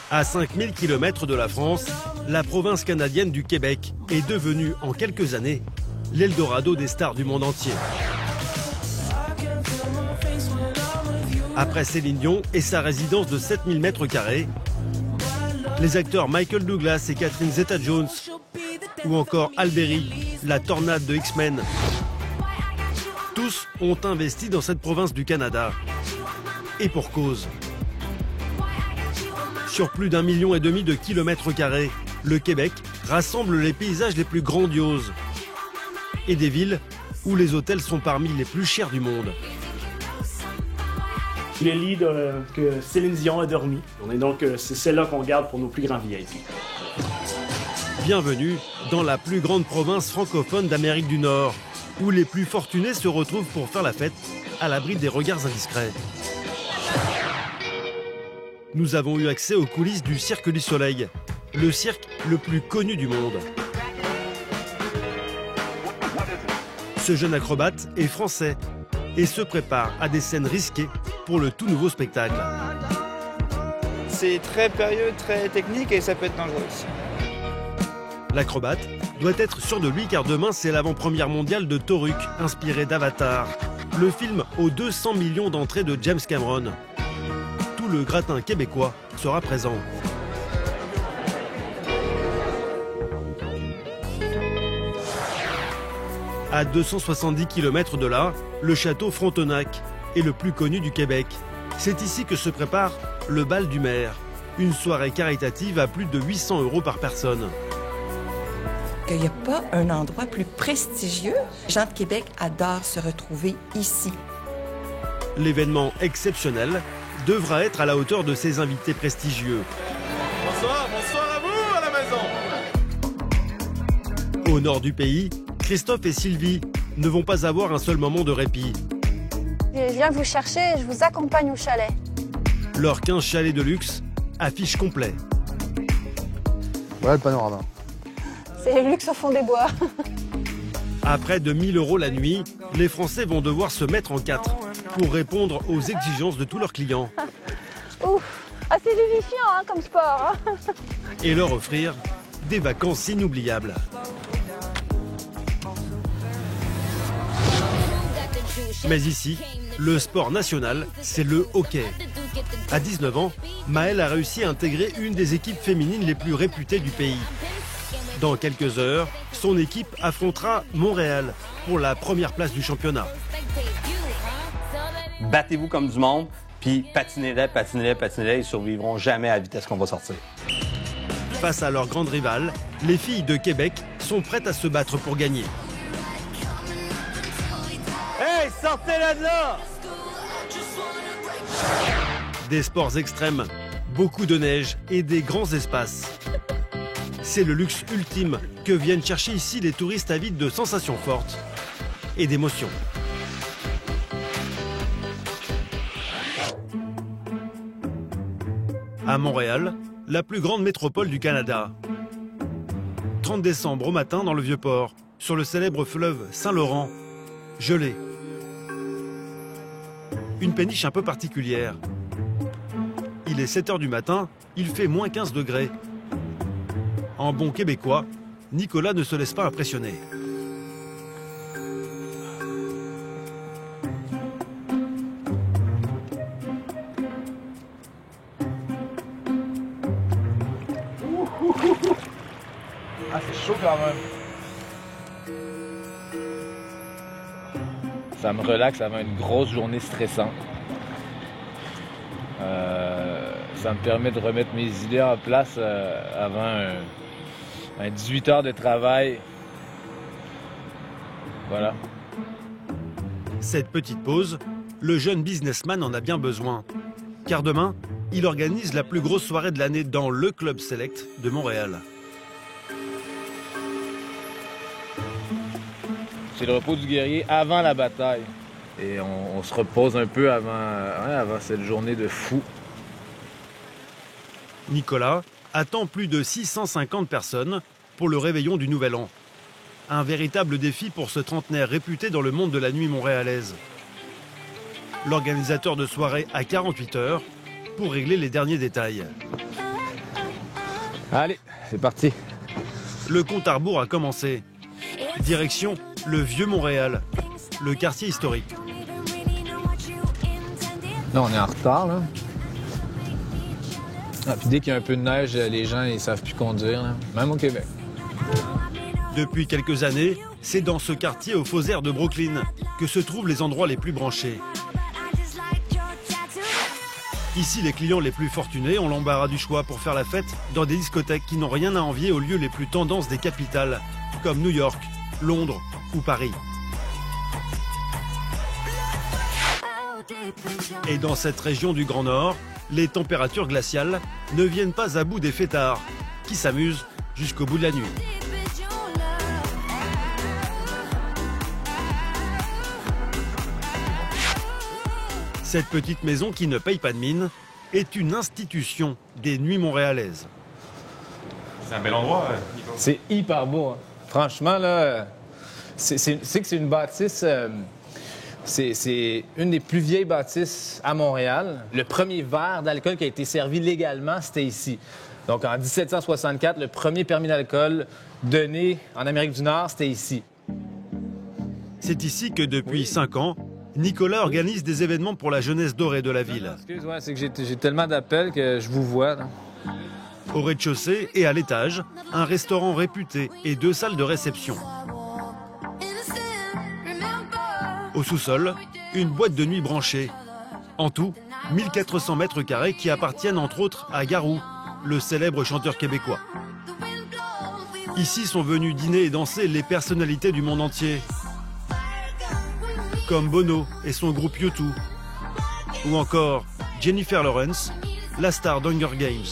À 5000 km de la France, la province canadienne du Québec est devenue en quelques années l'Eldorado des stars du monde entier. Après Céline Dion et sa résidence de 7000 m², les acteurs Michael Douglas et Catherine Zeta-Jones, ou encore Halle Berry, la tornade de X-Men, tous ont investi dans cette province du Canada. Et pour cause. Sur plus d'1,5 million de kilomètres carrés, le Québec rassemble les paysages les plus grandioses et des villes où les hôtels sont parmi les plus chers du monde. Les lits que Céline Dion a dormi. C'est celle-là qu'on garde pour nos plus grands VIP. Bienvenue dans la plus grande province francophone d'Amérique du Nord, où les plus fortunés se retrouvent pour faire la fête à l'abri des regards indiscrets. Nous avons eu accès aux coulisses du Cirque du Soleil, le cirque le plus connu du monde. Ce jeune acrobate est français et se prépare à des scènes risquées pour le tout nouveau spectacle. C'est très périlleux, très technique et ça peut être dangereux aussi. L'acrobate doit être sûr de lui car demain c'est l'avant-première mondiale de Toruk, inspiré d'Avatar, le film aux 200 millions d'entrées de James Cameron. Tout le gratin québécois sera présent. À 270 km de là, le château Frontenac est le plus connu du Québec. C'est ici que se prépare le bal du maire, une soirée caritative à plus de 800 € par personne. Il n'y a pas un endroit plus prestigieux. Les gens de Québec adorent se retrouver ici. L'événement exceptionnel devra être à la hauteur de ses invités prestigieux. Bonsoir à vous à la maison. Au nord du pays, Christophe et Sylvie ne vont pas avoir un seul moment de répit. Je viens vous chercher et je vous accompagne au chalet. Leurs 15 chalets de luxe affichent complet. Voilà le panorama. C'est le luxe au fond des bois. À près de 1 000 € la nuit, les Français vont devoir se mettre en quatre pour répondre aux exigences de tous leurs clients. Ouf, assez vivifiant comme sport. Et leur offrir des vacances inoubliables. Mais ici, le sport national, c'est le hockey. À 19 ans, Maëlle a réussi à intégrer une des équipes féminines les plus réputées du pays. Dans quelques heures, son équipe affrontera Montréal pour la première place du championnat. Battez-vous comme du monde, puis patinez-les, ils survivront jamais à la vitesse qu'on va sortir. Face à leur grande rivale, les filles de Québec sont prêtes à se battre pour gagner. Hey, sortez-la de là! Des sports extrêmes, beaucoup de neige et des grands espaces. C'est le luxe ultime que viennent chercher ici les touristes avides de sensations fortes et d'émotions. À Montréal, la plus grande métropole du Canada. 30 décembre au matin dans le Vieux-Port, sur le célèbre fleuve Saint-Laurent, gelé. Une péniche un peu particulière. Il est 7 h du matin, il fait moins 15 degrés. En bon québécois, Nicolas ne se laisse pas impressionner. Ah, c'est chaud quand même. Ça me relaxe avant une grosse journée stressante. Ça me permet de remettre mes idées en place avant un 18 heures de travail. Voilà. Cette petite pause, le jeune businessman en a bien besoin. Car demain, il organise la plus grosse soirée de l'année dans le Club Select de Montréal. C'est le repos du guerrier avant la bataille. Et on se repose un peu avant cette journée de fou. Nicolas attend plus de 650 personnes pour le réveillon du Nouvel An. Un véritable défi pour ce trentenaire réputé dans le monde de la nuit montréalaise. L'organisateur de soirée a 48 heures pour régler les derniers détails. Allez, c'est parti. Le compte à rebours a commencé. Direction le Vieux Montréal, le quartier historique. Là, on est en retard, là. Ah, puis dès qu'il y a un peu de neige, les gens, ils savent plus conduire, là. Même au Québec. Depuis quelques années, c'est dans ce quartier aux faux airs de Brooklyn que se trouvent les endroits les plus branchés. Ici, les clients les plus fortunés ont l'embarras du choix pour faire la fête dans des discothèques qui n'ont rien à envier aux lieux les plus tendances des capitales, comme New York, Londres ou Paris. Et dans cette région du Grand Nord, les températures glaciales ne viennent pas à bout des fêtards, qui s'amusent jusqu'au bout de la nuit. Cette petite maison qui ne paye pas de mine est une institution des nuits montréalaises. C'est un bel endroit, Nico. C'est hyper beau, hein. Franchement, là, c'est une bâtisse... c'est une des plus vieilles bâtisses à Montréal. Le premier verre d'alcool qui a été servi légalement, c'était ici. Donc, en 1764, le premier permis d'alcool donné en Amérique du Nord, c'était ici. C'est ici que, depuis 5 ans, Nicolas organise des événements pour la jeunesse dorée de la ville. Excuse-moi, c'est que j'ai tellement d'appels que je vous vois, là. Au rez-de-chaussée et à l'étage, un restaurant réputé et 2 salles de réception. Au sous-sol, une boîte de nuit branchée. En tout, 1400 mètres carrés qui appartiennent entre autres à Garou, le célèbre chanteur québécois. Ici sont venus dîner et danser les personnalités du monde entier, comme Bono et son groupe U2, ou encore Jennifer Lawrence, la star d'Hunger Games.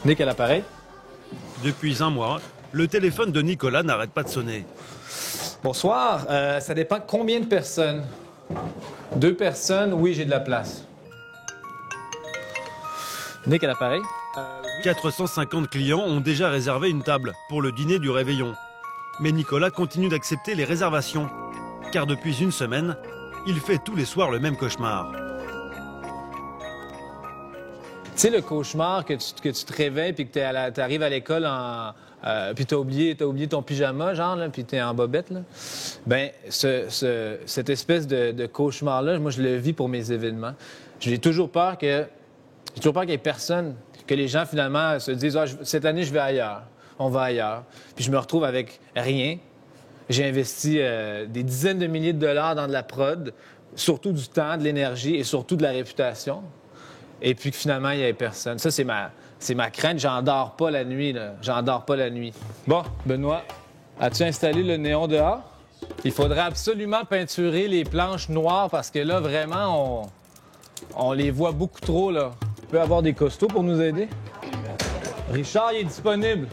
Nick à l'appareil. Depuis un mois, le téléphone de Nicolas n'arrête pas de sonner. Bonsoir, ça dépend combien de personnes. 2 personnes, oui, j'ai de la place. Nick à l'appareil. 450 clients ont déjà réservé une table pour le dîner du réveillon. Mais Nicolas continue d'accepter les réservations, car depuis une semaine, il fait tous les soirs le même cauchemar. Tu sais, le cauchemar que tu te réveilles puis que tu arrives à l'école puis t'as oublié ton pyjama, genre, là, puis t'es en bobette, là. Bien, cette espèce de cauchemar-là, moi, je le vis pour mes événements. J'ai toujours peur qu'il y ait personne, que les gens, finalement, se disent « Ah, cette année, je vais ailleurs. On va ailleurs. » Puis je me retrouve avec rien. J'ai investi des dizaines de milliers de dollars dans de la prod, surtout du temps, de l'énergie et surtout de la réputation. Et puis que finalement, il n'y avait personne. Ça, c'est ma crainte. J'en dors pas la nuit, là. J'en dors pas la nuit. Bon, Benoît, as-tu installé le néon dehors? Il faudrait absolument peinturer les planches noires parce que là, vraiment, on les voit beaucoup trop, là. On peut avoir des costauds pour nous aider? Richard, il est disponible.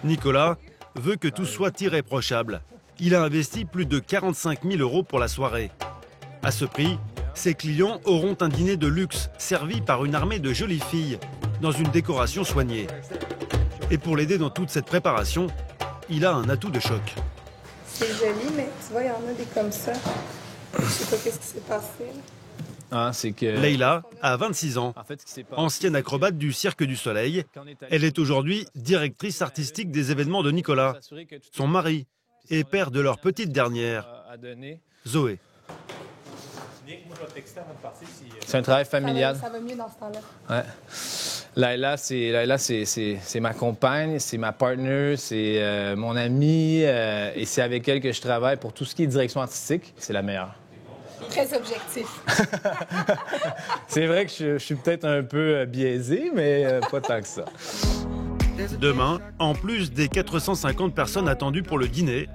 Nicolas veut que tout soit irréprochable. Il a investi plus de 45 000 € pour la soirée. À ce prix, ses clients auront un dîner de luxe servi par une armée de jolies filles dans une décoration soignée. Et pour l'aider dans toute cette préparation, il a un atout de choc. C'est joli, mais tu vois, il y en a des comme ça. Je sais pas qu'est-ce qui s'est passé. Ah, c'est que... Leïla a 26 ans, En fait, ce qui s'est passé, ancienne acrobate du Cirque du Soleil. Elle est aujourd'hui directrice artistique des événements de Nicolas, son mari et père de leur petite dernière, Zoé. C'est un travail familial. Ça va mieux dans ce temps-là. Ouais. Laila, c'est ma compagne, c'est ma partner, c'est mon amie, et c'est avec elle que je travaille pour tout ce qui est direction artistique. C'est la meilleure. Très objectif. C'est vrai que je suis peut-être un peu biaisé, mais pas tant que ça. Demain, en plus des 450 personnes attendues pour le dîner,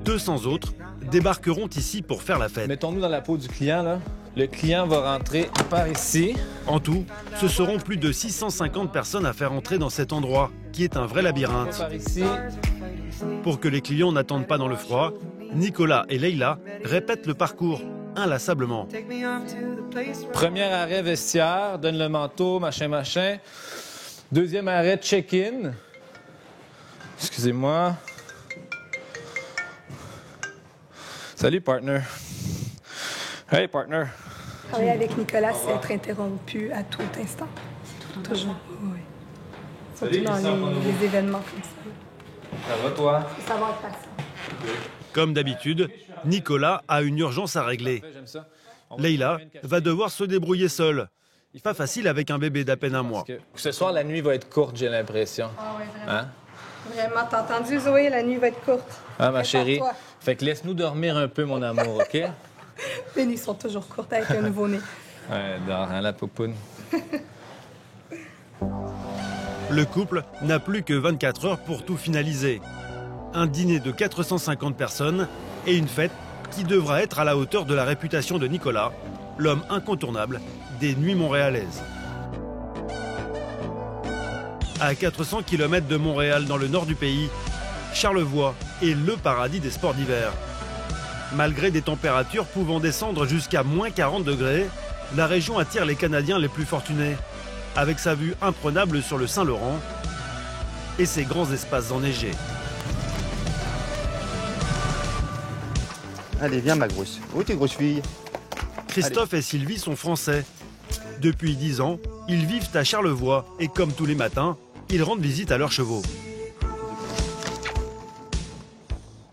200 autres débarqueront ici pour faire la fête. Mettons-nous dans la peau du client, là. Le client va rentrer par ici. En tout, ce seront plus de 650 personnes à faire entrer dans cet endroit, qui est un vrai labyrinthe. Par ici. Pour que les clients n'attendent pas dans le froid, Nicolas et Leïla répètent le parcours inlassablement. Premier arrêt vestiaire, donne le manteau, machin. Deuxième arrêt, check-in. Excusez-moi. Salut, partner. Hey, partner. Travailler avec Nicolas, c'est être interrompu à tout instant. Toujours, oui. Surtout dans les événements comme ça. Ça va, toi? Il faut savoir être patient. Comme d'habitude, Nicolas a une urgence à régler. Leïla va devoir se débrouiller seule. Pas facile avec un bébé d'à peine un mois. Ce soir, la nuit va être courte, j'ai l'impression. Ah oui, vraiment. Hein? Vraiment, t'as entendu, Zoé, la nuit va être courte. Ah, ma chérie. Prépare-toi. Fait que laisse-nous dormir un peu, mon amour, OK? Les nuits sont toujours courtes avec un nouveau-né. Ouais, dors, hein, la poupoune. Le couple n'a plus que 24 heures pour tout finaliser. Un dîner de 450 personnes et une fête qui devra être à la hauteur de la réputation de Nicolas, l'homme incontournable des nuits montréalaises. À 400 km de Montréal, dans le nord du pays, Charlevoix est le paradis des sports d'hiver. Malgré des températures pouvant descendre jusqu'à moins 40 degrés, la région attire les Canadiens les plus fortunés, avec sa vue imprenable sur le Saint-Laurent et ses grands espaces enneigés. Allez, viens ma grosse. Où tes grosses filles? Christophe et Sylvie sont français. Depuis 10 ans, ils vivent à Charlevoix et comme tous les matins, ils rendent visite à leurs chevaux.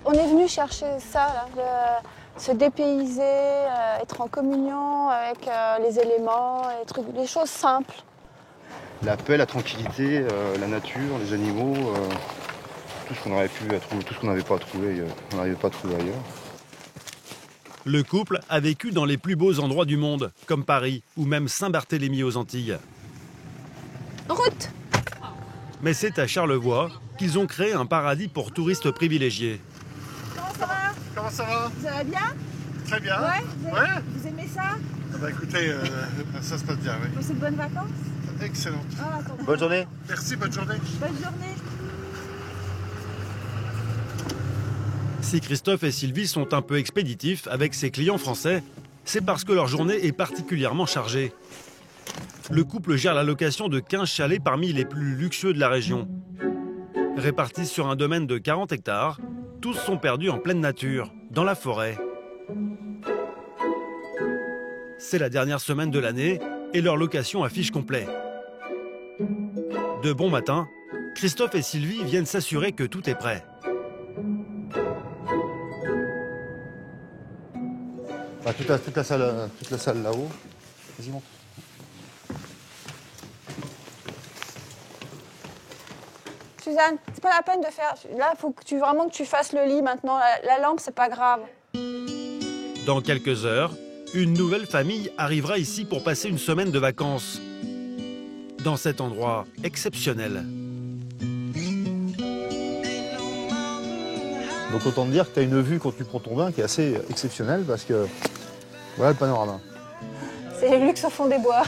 On est venu chercher ça, là, se dépayser, être en communion avec les éléments, les choses simples. La paix, la tranquillité, la nature, les animaux, tout ce qu'on aurait pu trouver, tout ce qu'on n'avait pas trouvé, on n'arrivait pas à trouver ailleurs. Le couple a vécu dans les plus beaux endroits du monde, comme Paris ou même Saint-Barthélemy aux Antilles. En route! Mais c'est à Charlevoix qu'ils ont créé un paradis pour touristes privilégiés. Comment ça va? Comment ça va? Ça va bien? Très bien. Ouais? Vous aimez ça? Ah bah écoutez, ça se passe bien, oui. C'est de bonnes vacances? Excellent. Ah, attends. Bonne journée. Merci, bonne journée. Bonne journée. Si Christophe et Sylvie sont un peu expéditifs avec ses clients français, c'est parce que leur journée est particulièrement chargée. Le couple gère la location de 15 chalets parmi les plus luxueux de la région. Répartis sur un domaine de 40 hectares, tous sont perdus en pleine nature, dans la forêt. C'est la dernière semaine de l'année et leur location affiche complet. De bon matin, Christophe et Sylvie viennent s'assurer que tout est prêt. Bah, toute la salle là-haut. Vas-y, monte. Suzanne, c'est pas la peine de faire... Là, il faut que vraiment que tu fasses le lit maintenant. La lampe, c'est pas grave. Dans quelques heures, une nouvelle famille arrivera ici pour passer une semaine de vacances. Dans cet endroit exceptionnel. Donc autant te dire que tu as une vue quand tu prends ton bain qui est assez exceptionnelle parce que voilà le panorama. C'est le luxe au fond des bois.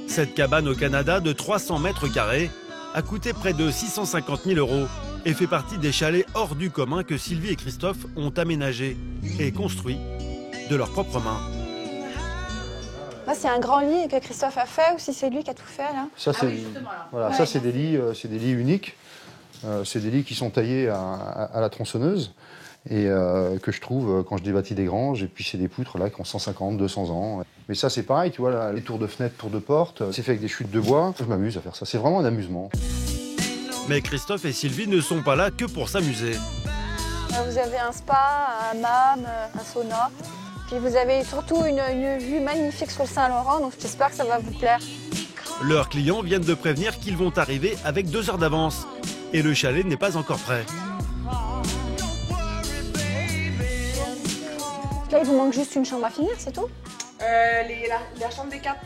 Cette cabane au Canada de 300 mètres carrés a coûté près de 650 000 € et fait partie des chalets hors du commun que Sylvie et Christophe ont aménagés et construits de leurs propres mains. Là, c'est un grand lit que Christophe a fait ou si c'est lui qui a tout fait là? Ça, c'est voilà, ça, c'est des lits uniques. C'est des lits qui sont taillés à la tronçonneuse et que je trouve quand je débâtis des granges. Et puis c'est des poutres là qui ont 150, 200 ans. Mais ça c'est pareil, tu vois, là, les tours de fenêtres, tours de porte, c'est fait avec des chutes de bois. Je m'amuse à faire ça, c'est vraiment un amusement. Mais Christophe et Sylvie ne sont pas là que pour s'amuser. Vous avez un spa, un hammam, un sauna. Puis vous avez surtout une vue magnifique sur le Saint-Laurent, donc j'espère que ça va vous plaire. Leurs clients viennent de prévenir qu'ils vont arriver avec 2 heures d'avance. Et le chalet n'est pas encore prêt. Là, il vous manque juste une chambre à finir, c'est tout? La chambre des 4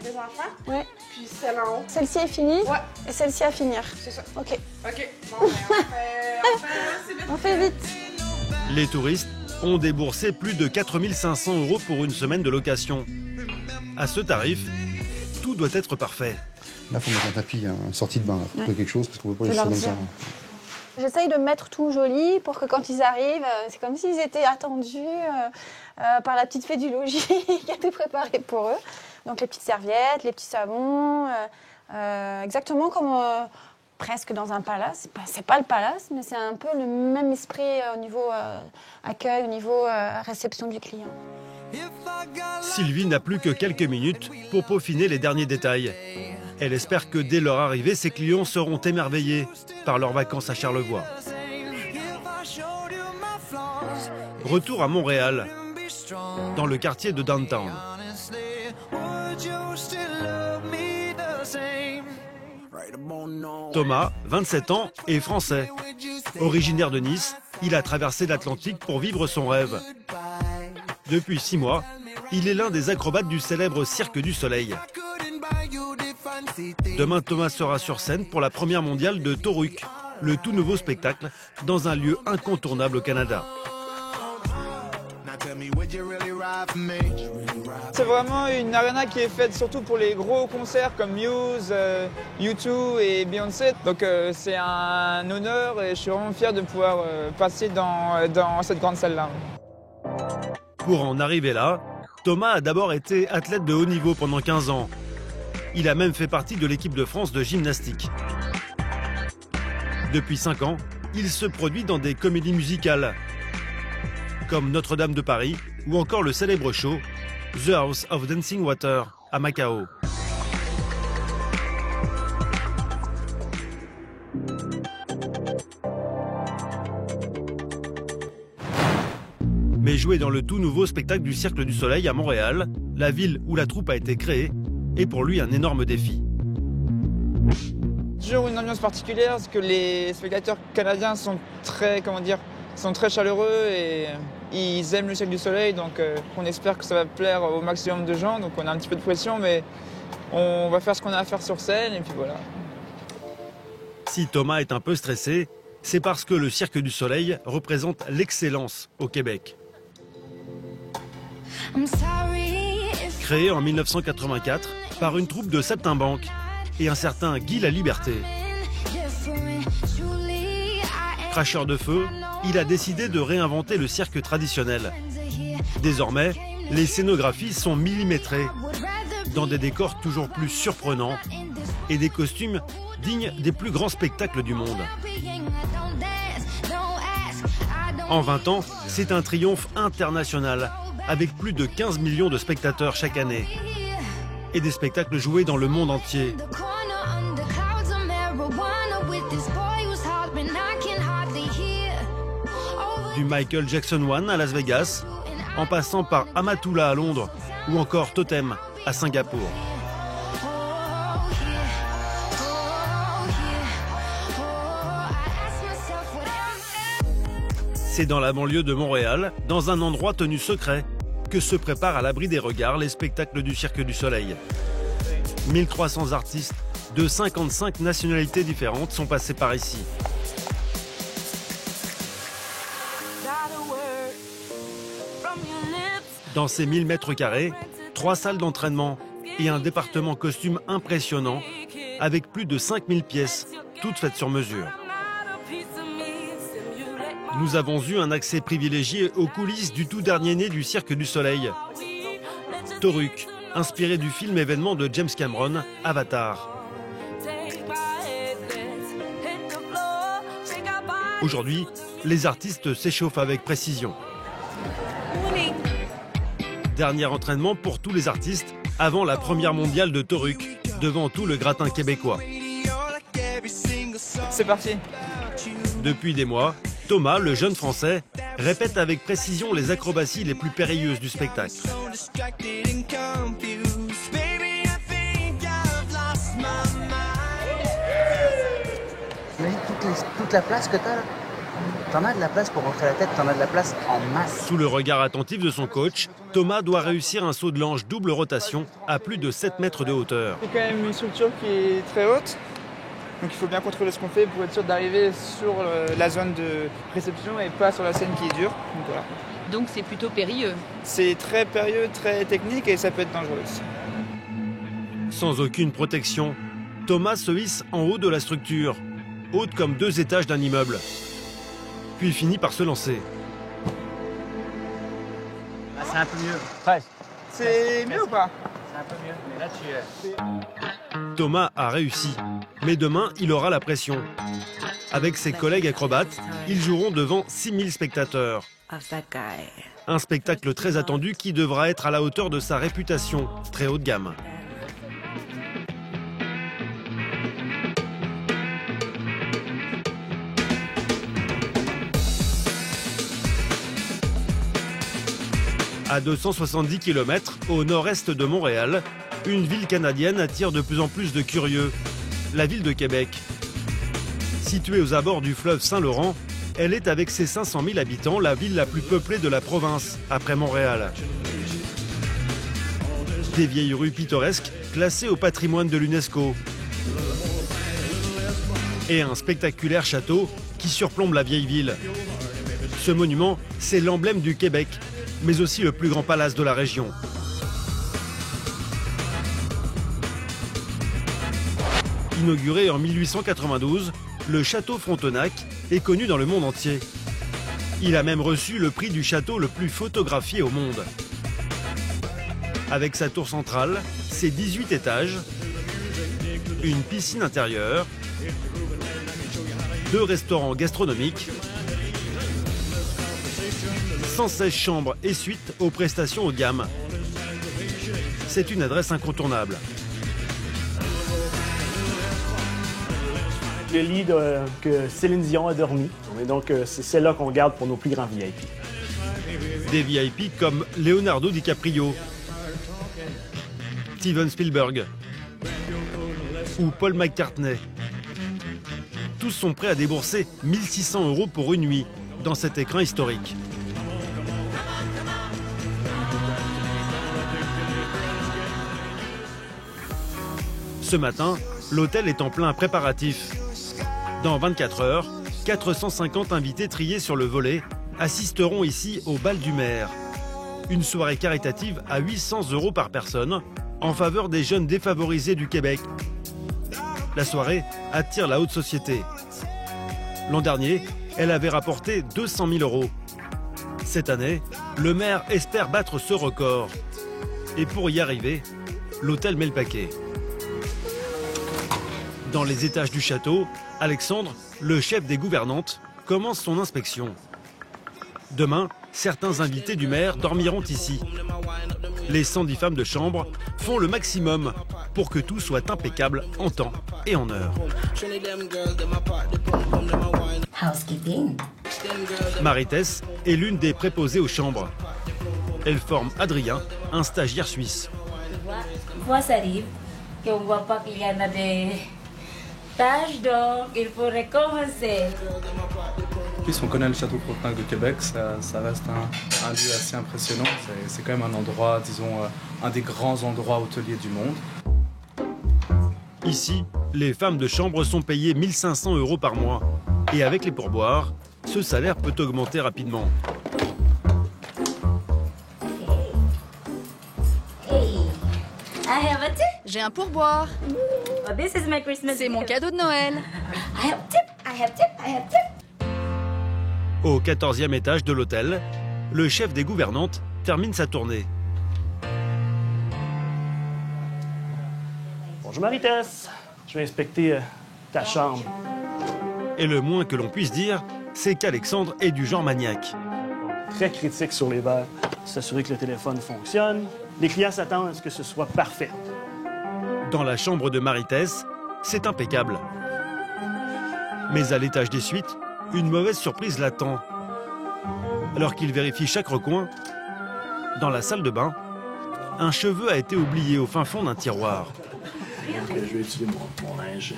des enfants. Ouais. Puis celle en haut. Celle-ci est finie? Ouais. Et celle-ci à finir? C'est ça. OK. OK. Bon, On fait vite. Les touristes ont déboursé plus de 4 500 € pour une semaine de location. À ce tarif, tout doit être parfait. Là, il faut mettre un tapis, une sortie de bain, il faut trouver quelque chose parce qu'on ne peut pas laisser ça comme ça. J'essaye de mettre tout joli pour que quand ils arrivent, c'est comme s'ils étaient attendus par la petite fée du logis qui a tout préparé pour eux. Donc les petites serviettes, les petits savons, exactement comme presque dans un palace. C'est pas le palace, mais c'est un peu le même esprit au niveau accueil, au niveau réception du client. Sylvie n'a plus que quelques minutes pour peaufiner les derniers détails. Elle espère que dès leur arrivée, ses clients seront émerveillés par leurs vacances à Charlevoix. Retour à Montréal, dans le quartier de Downtown. Thomas, 27 ans, est français. Originaire de Nice, il a traversé l'Atlantique pour vivre son rêve. Depuis 6 mois, il est l'un des acrobates du célèbre Cirque du Soleil. Demain, Thomas sera sur scène pour la première mondiale de Toruq, le tout nouveau spectacle, dans un lieu incontournable au Canada. C'est vraiment une arena qui est faite surtout pour les gros concerts comme Muse, U2 et Beyoncé. Donc c'est un honneur et je suis vraiment fier de pouvoir passer dans cette grande salle-là. Pour en arriver là, Thomas a d'abord été athlète de haut niveau pendant 15 ans. Il a même fait partie de l'équipe de France de gymnastique. Depuis 5 ans, il se produit dans des comédies musicales, comme Notre-Dame de Paris ou encore le célèbre show The House of Dancing Water à Macao. Mais jouer dans le tout nouveau spectacle du Cirque du Soleil à Montréal, la ville où la troupe a été créée, est pour lui un énorme défi. Toujours une ambiance particulière parce que les spectateurs canadiens sont très, sont très chaleureux et ils aiment le Cirque du Soleil, donc on espère que ça va plaire au maximum de gens. Donc on a un petit peu de pression, mais on va faire ce qu'on a à faire sur scène et puis voilà. Si Thomas est un peu stressé, c'est parce que le Cirque du Soleil représente l'excellence au Québec. Créé en 1984 par une troupe de saltimbanques et un certain Guy Laliberté. Cracheur de feu, il a décidé de réinventer le cirque traditionnel. Désormais, les scénographies sont millimétrées, dans des décors toujours plus surprenants et des costumes dignes des plus grands spectacles du monde. En 20 ans, c'est un triomphe international, avec plus de 15 millions de spectateurs chaque année. Et des spectacles joués dans le monde entier. Du Michael Jackson 1 à Las Vegas, en passant par Amatula à Londres ou encore Totem à Singapour. C'est dans la banlieue de Montréal, dans un endroit tenu secret, que se préparent à l'abri des regards les spectacles du Cirque du Soleil. 1300 artistes de 55 nationalités différentes sont passés par ici. Dans ces 1000 mètres carrés, 3 salles d'entraînement et un département costume impressionnant, avec plus de 5000 pièces, toutes faites sur mesure. Nous avons eu un accès privilégié aux coulisses du tout dernier né du Cirque du Soleil. Toruq, inspiré du film événement de James Cameron, Avatar. Aujourd'hui, les artistes s'échauffent avec précision. Dernier entraînement pour tous les artistes avant la première mondiale de Toruq, devant tout le gratin québécois. C'est parti. Depuis des mois, Thomas, le jeune Français, répète avec précision les acrobaties les plus périlleuses du spectacle. Toute la place que t'as là, t'en as de la place pour rentrer la tête, t'en as de la place en masse. Sous le regard attentif de son coach, Thomas doit réussir un saut de l'ange double rotation à plus de 7 mètres de hauteur. C'est quand même une structure qui est très haute. Donc il faut bien contrôler ce qu'on fait pour être sûr d'arriver sur la zone de réception et pas sur la scène qui est dure. Donc, voilà. Donc c'est plutôt périlleux. C'est très périlleux, très technique et ça peut être dangereux aussi. Sans aucune protection, Thomas se hisse en haut de la structure, haute comme 2 étages d'un immeuble. Puis finit par se lancer. Ah, c'est un peu mieux. Presque. C'est mieux ou pas? C'est un peu mieux, mais là tu... Thomas a réussi, mais demain, il aura la pression. Avec ses collègues acrobates, ils joueront devant 6000 spectateurs. Un spectacle très attendu qui devra être à la hauteur de sa réputation, très haut de gamme. À 270 km au nord-est de Montréal, une ville canadienne attire de plus en plus de curieux, la ville de Québec. Située aux abords du fleuve Saint-Laurent, elle est avec ses 500 000 habitants la ville la plus peuplée de la province, après Montréal. Des vieilles rues pittoresques classées au patrimoine de l'UNESCO. Et un spectaculaire château qui surplombe la vieille ville. Ce monument, c'est l'emblème du Québec, mais aussi le plus grand palace de la région. Inauguré en 1892, le château Frontenac est connu dans le monde entier. Il a même reçu le prix du château le plus photographié au monde. Avec sa tour centrale, ses 18 étages, une piscine intérieure, 2 restaurants gastronomiques, 116 chambres et suites aux prestations haut de gamme. C'est une adresse incontournable. Le lit que Céline Dion a dormi. Et donc, c'est celle-là qu'on garde pour nos plus grands VIP. Des VIP comme Leonardo DiCaprio, Steven Spielberg ou Paul McCartney. Tous sont prêts à débourser 1 600 € pour une nuit dans cet écrin historique. Ce matin, l'hôtel est en plein préparatif. Dans 24 heures, 450 invités triés sur le volet assisteront ici au bal du maire. Une soirée caritative à 800 € par personne en faveur des jeunes défavorisés du Québec. La soirée attire la haute société. L'an dernier, elle avait rapporté 200 000 €. Cette année, le maire espère battre ce record. Et pour y arriver, l'hôtel met le paquet. Dans les étages du château, Alexandre, le chef des gouvernantes, commence son inspection. Demain, certains invités du maire dormiront ici. Les 110 femmes de chambre font le maximum pour que tout soit impeccable en temps et en heure. Housekeeping. Marie-Tess est l'une des préposées aux chambres. Elle forme Adrien, un stagiaire suisse. Fois ça arrive qu'on ne voit pas qu'il y en a des tâches, donc il faut recommencer. Puisqu'on connaît le château Frontenac de Québec, ça reste un lieu assez impressionnant. C'est quand même un endroit, disons, un des grands endroits hôteliers du monde. Ici, les femmes de chambre sont payées 1 500 € par mois. Et avec les pourboires, ce salaire peut augmenter rapidement. J'ai un pourboire. C'est mon cadeau de Noël. Au 14e étage de l'hôtel, le chef des gouvernantes termine sa tournée. Bonjour Marie-Tess, je vais inspecter ta chambre. Et le moins que l'on puisse dire, c'est qu'Alexandre est du genre maniaque. Très critique sur les verres, s'assurer que le téléphone fonctionne. Les clients s'attendent à ce que ce soit parfait. Dans la chambre de Marie-Tess, c'est impeccable. Mais à l'étage des suites, une mauvaise surprise l'attend. Alors qu'il vérifie chaque recoin, dans la salle de bain, un cheveu a été oublié au fin fond d'un tiroir. Donc, je vais utiliser mon linge.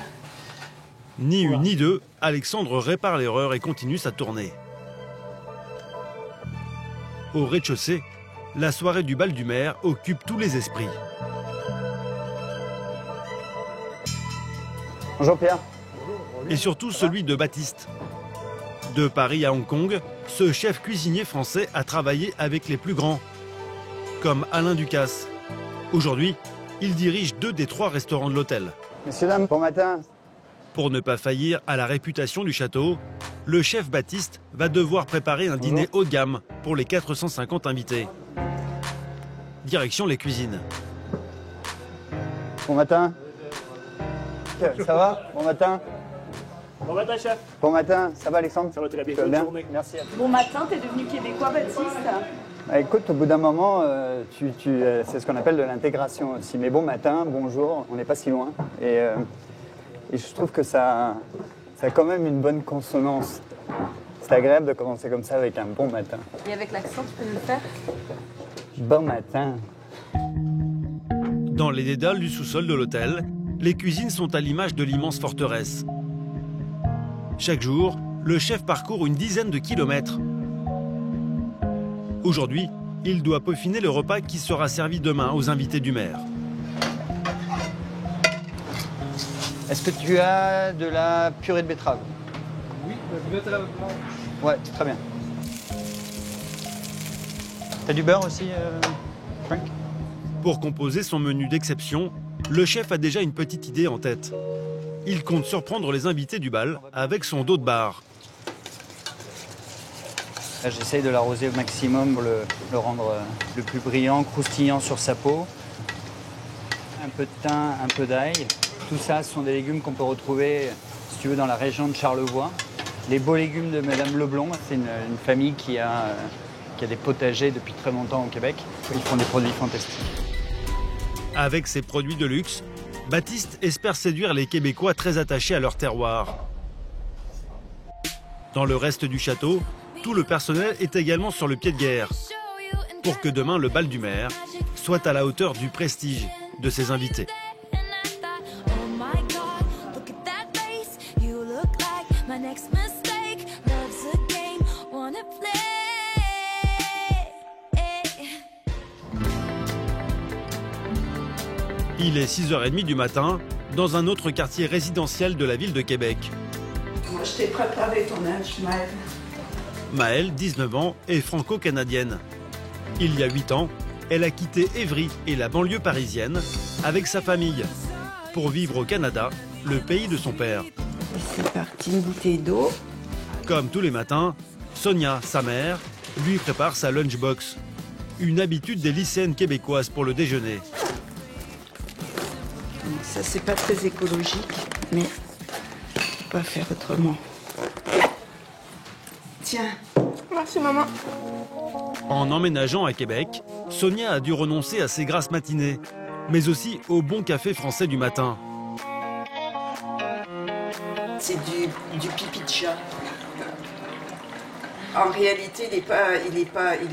Ni une ni deux, Alexandre répare l'erreur et continue sa tournée. Au rez-de-chaussée, la soirée du bal du maire occupe tous les esprits. Bonjour Pierre. Et surtout celui de Baptiste. De Paris à Hong Kong, ce chef cuisinier français a travaillé avec les plus grands, comme Alain Ducasse. Aujourd'hui, il dirige 2 des 3 restaurants de l'hôtel. Messieurs, dames, bon matin. Pour ne pas faillir à la réputation du château, le chef Baptiste va devoir préparer un dîner haut de gamme pour les 450 invités. Direction les cuisines. Bon matin. Ça va? Bon matin. Bon matin, chef. Bon matin. Ça va, Alexandre? Ça va très bien. Bonne Bonne journée. Merci. Bon matin, t'es devenu québécois, Baptiste? Bah, écoute, au bout d'un moment, c'est ce qu'on appelle de l'intégration aussi. Mais bon matin, bonjour, on n'est pas si loin. Et je trouve que ça a quand même une bonne consonance. C'est agréable de commencer comme ça avec un bon matin. Et avec l'accent, tu peux nous le faire? Bon matin. Dans les dédales du sous-sol de l'hôtel, les cuisines sont à l'image de l'immense forteresse. Chaque jour, le chef parcourt une dizaine de kilomètres. Aujourd'hui, il doit peaufiner le repas qui sera servi demain aux invités du maire. Est-ce que tu as de la purée de betterave? Oui, la betterave. Ouais, très bien. T'as du beurre aussi, Frank? Pour composer son menu d'exception, le chef a déjà une petite idée en tête. Il compte surprendre les invités du bal avec son dos de bar. J'essaye de l'arroser au maximum pour le rendre le plus brillant, croustillant sur sa peau. Un peu de thym, un peu d'ail. Tout ça, ce sont des légumes qu'on peut retrouver, si tu veux, dans la région de Charlevoix. Les beaux légumes de Madame Leblond, c'est une famille qui a des potagers depuis très longtemps au Québec. Ils font des produits fantastiques. Avec ses produits de luxe, Baptiste espère séduire les Québécois très attachés à leur terroir. Dans le reste du château, tout le personnel est également sur le pied de guerre pour que demain le bal du maire soit à la hauteur du prestige de ses invités. Il est 6h30 du matin dans un autre quartier résidentiel de la ville de Québec. Moi, je t'ai préparé ton âge, Maëlle. Maëlle, 19 ans, est franco-canadienne. Il y a 8 ans, elle a quitté Évry et la banlieue parisienne avec sa famille pour vivre au Canada, le pays de son père. C'est parti, une bouteille d'eau. Comme tous les matins, Sonia, sa mère, lui prépare sa lunchbox. Une habitude des lycéennes québécoises pour le déjeuner. Ça, c'est pas très écologique, mais je peux pas faire autrement. Tiens. Merci, maman. En emménageant à Québec, Sonia a dû renoncer à ses grasses matinées, mais aussi au bon café français du matin. C'est du pipi de chat. En réalité, il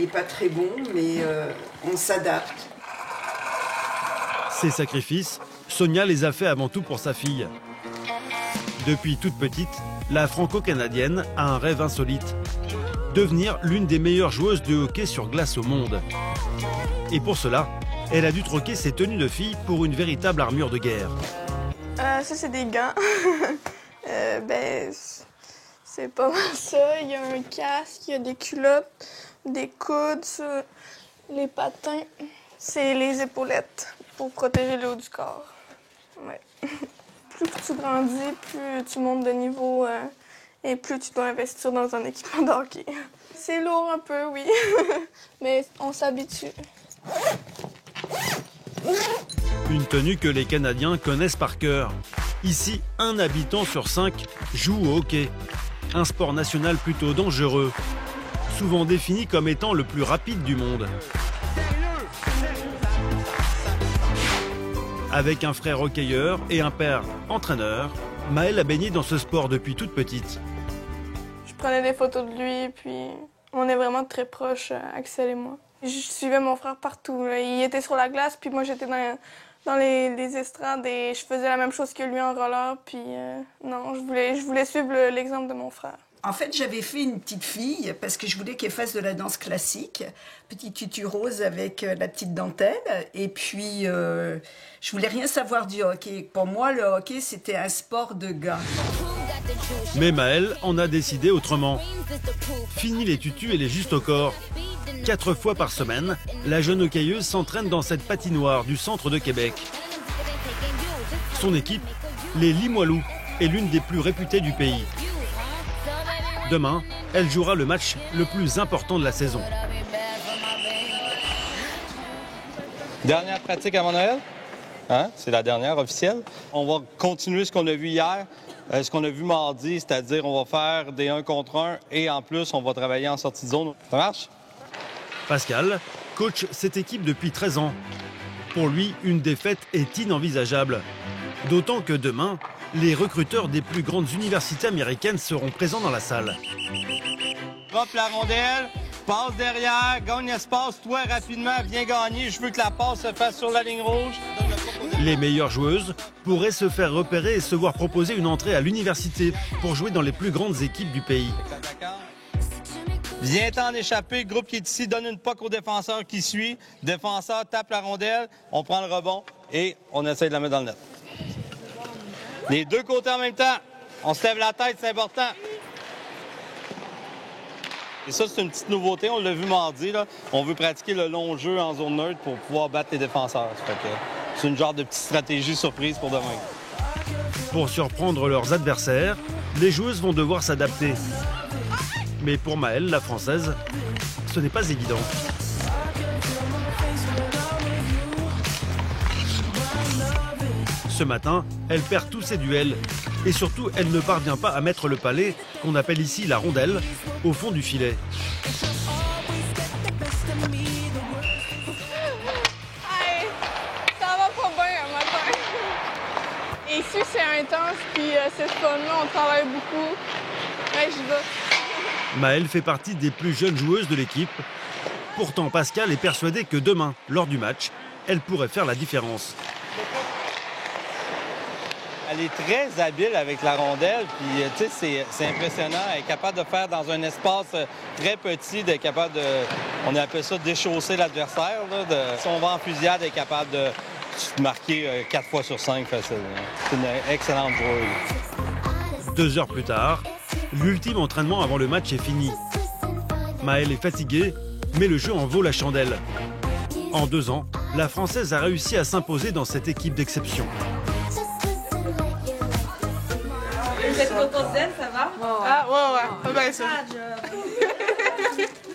est pas très bon, mais on s'adapte. Ces sacrifices, Sonia les a faits avant tout pour sa fille. Depuis toute petite, la franco-canadienne a un rêve insolite. Devenir l'une des meilleures joueuses de hockey sur glace au monde. Et pour cela, elle a dû troquer ses tenues de fille pour une véritable armure de guerre. Ça, c'est des gants. C'est pas mal ça. Il y a un casque, il y a des culottes, des coudes, les patins. C'est les épaulettes pour protéger le haut du corps. Ouais. Plus tu grandis, plus tu montes de niveau et plus tu dois investir dans un équipement de hockey. C'est lourd un peu, oui, mais on s'habitue. Une tenue que les Canadiens connaissent par cœur. Ici, 1 habitant sur 5 joue au hockey. Un sport national plutôt dangereux, souvent défini comme étant le plus rapide du monde. Avec un frère hockeyeur et un père entraîneur, Maëlle a baigné dans ce sport depuis toute petite. Je prenais des photos de lui, puis on est vraiment très proches, Axel et moi. Je suivais mon frère partout. Il était sur la glace, puis moi j'étais dans les estrades et je faisais la même chose que lui en roller, puis non, je voulais suivre l'exemple de mon frère. En fait, j'avais fait une petite fille parce que je voulais qu'elle fasse de la danse classique, petit tutu rose avec la petite dentelle. Et puis, je voulais rien savoir du hockey. Pour moi, le hockey, c'était un sport de gars. Mais Maëlle en a décidé autrement. Fini les tutus et les juste au corps. 4 fois par semaine, la jeune hockeyeuse s'entraîne dans cette patinoire du centre de Québec. Son équipe, les Limoilous, est l'une des plus réputées du pays. Demain, elle jouera le match le plus important de la saison. Dernière pratique avant Noël. Hein? C'est la dernière officielle. On va continuer ce qu'on a vu hier, ce qu'on a vu mardi, c'est-à-dire on va faire des 1 contre 1 et en plus, on va travailler en sortie de zone. Ça marche? Pascal coach cette équipe depuis 13 ans. Pour lui, une défaite est inenvisageable. D'autant que demain, les recruteurs des plus grandes universités américaines seront présents dans la salle. Drop la rondelle, passe derrière, gagne espace, toi rapidement, viens gagner. Je veux que la passe se fasse sur la ligne rouge. Les meilleures joueuses pourraient se faire repérer et se voir proposer une entrée à l'université pour jouer dans les plus grandes équipes du pays. Viens t'en échapper, le groupe qui est ici donne une poque au défenseur qui suit. Défenseur tape la rondelle, on prend le rebond et on essaie de la mettre dans le net. Les deux côtés en même temps. On se lève la tête, c'est important. Et ça, c'est une petite nouveauté, on l'a vu mardi. Là. On veut pratiquer le long jeu en zone neutre pour pouvoir battre les défenseurs. C'est une genre de petite stratégie surprise pour demain. Pour surprendre leurs adversaires, les joueuses vont devoir s'adapter. Mais pour Maëlle, la Française, ce n'est pas évident. Ce matin, elle perd tous ses duels. Et surtout, elle ne parvient pas à mettre le palais, qu'on appelle ici la rondelle, au fond du filet. Hey, ça va pas bien un matin. Et ici, c'est intense, puis cette fun-là, on travaille beaucoup. Ouais, j'y vais. Maëlle fait partie des plus jeunes joueuses de l'équipe. Pourtant, Pascal est persuadée que demain, lors du match, elle pourrait faire la différence. Elle est très habile avec la rondelle, puis tu sais, c'est impressionnant. Elle est capable de faire dans un espace très petit, d'être capable de, on appelle ça déchausser l'adversaire. Si on va en fusillade, elle est capable de marquer 4 fois sur 5 facile. C'est une excellente joueuse. 2 heures plus tard, l'ultime entraînement avant le match est fini. Maëlle est fatiguée, mais le jeu en vaut la chandelle. En 2 ans, la Française a réussi à s'imposer dans cette équipe d'exception. Vous êtes contente d'elle, ça va? Ah, ouais, pas bien ça.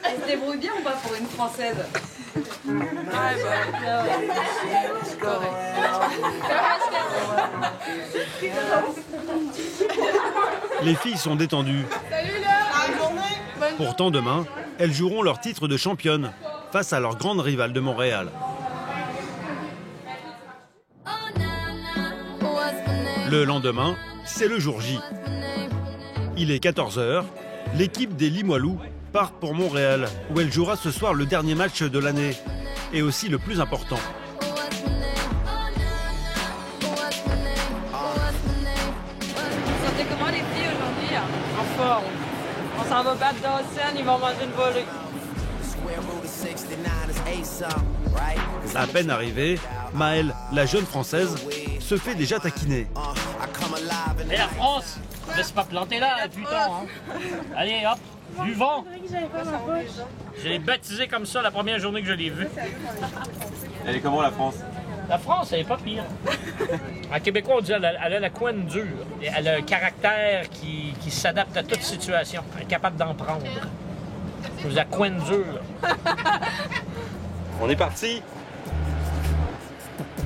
Elle se débrouille bien ou pas pour une Française? Les filles sont détendues. Pourtant, demain, elles joueront leur titre de championne face à leur grande rivale de Montréal. Le lendemain, c'est le jour J. Il est 14h. L'équipe des Limoilou part pour Montréal, où elle jouera ce soir le dernier match de l'année, et aussi le plus important. Vous sentez comment les filles aujourd'hui? En forme. On s'en va battre dans le scène, ils vont manger une volée. À peine arrivée, Maëlle, la jeune Française, se fait déjà taquiner. Et la France, ne laisse pas planter là, putain. Hein. Allez, hop, du vent. Je l'ai baptisé comme ça la première journée que je l'ai vue. Elle est comment la France? La France, elle est pas pire. En québécois, on dit elle a la couenne dure. Elle a un caractère qui s'adapte à toute situation. Elle est capable d'en prendre. C'est la couenne dure. On est parti.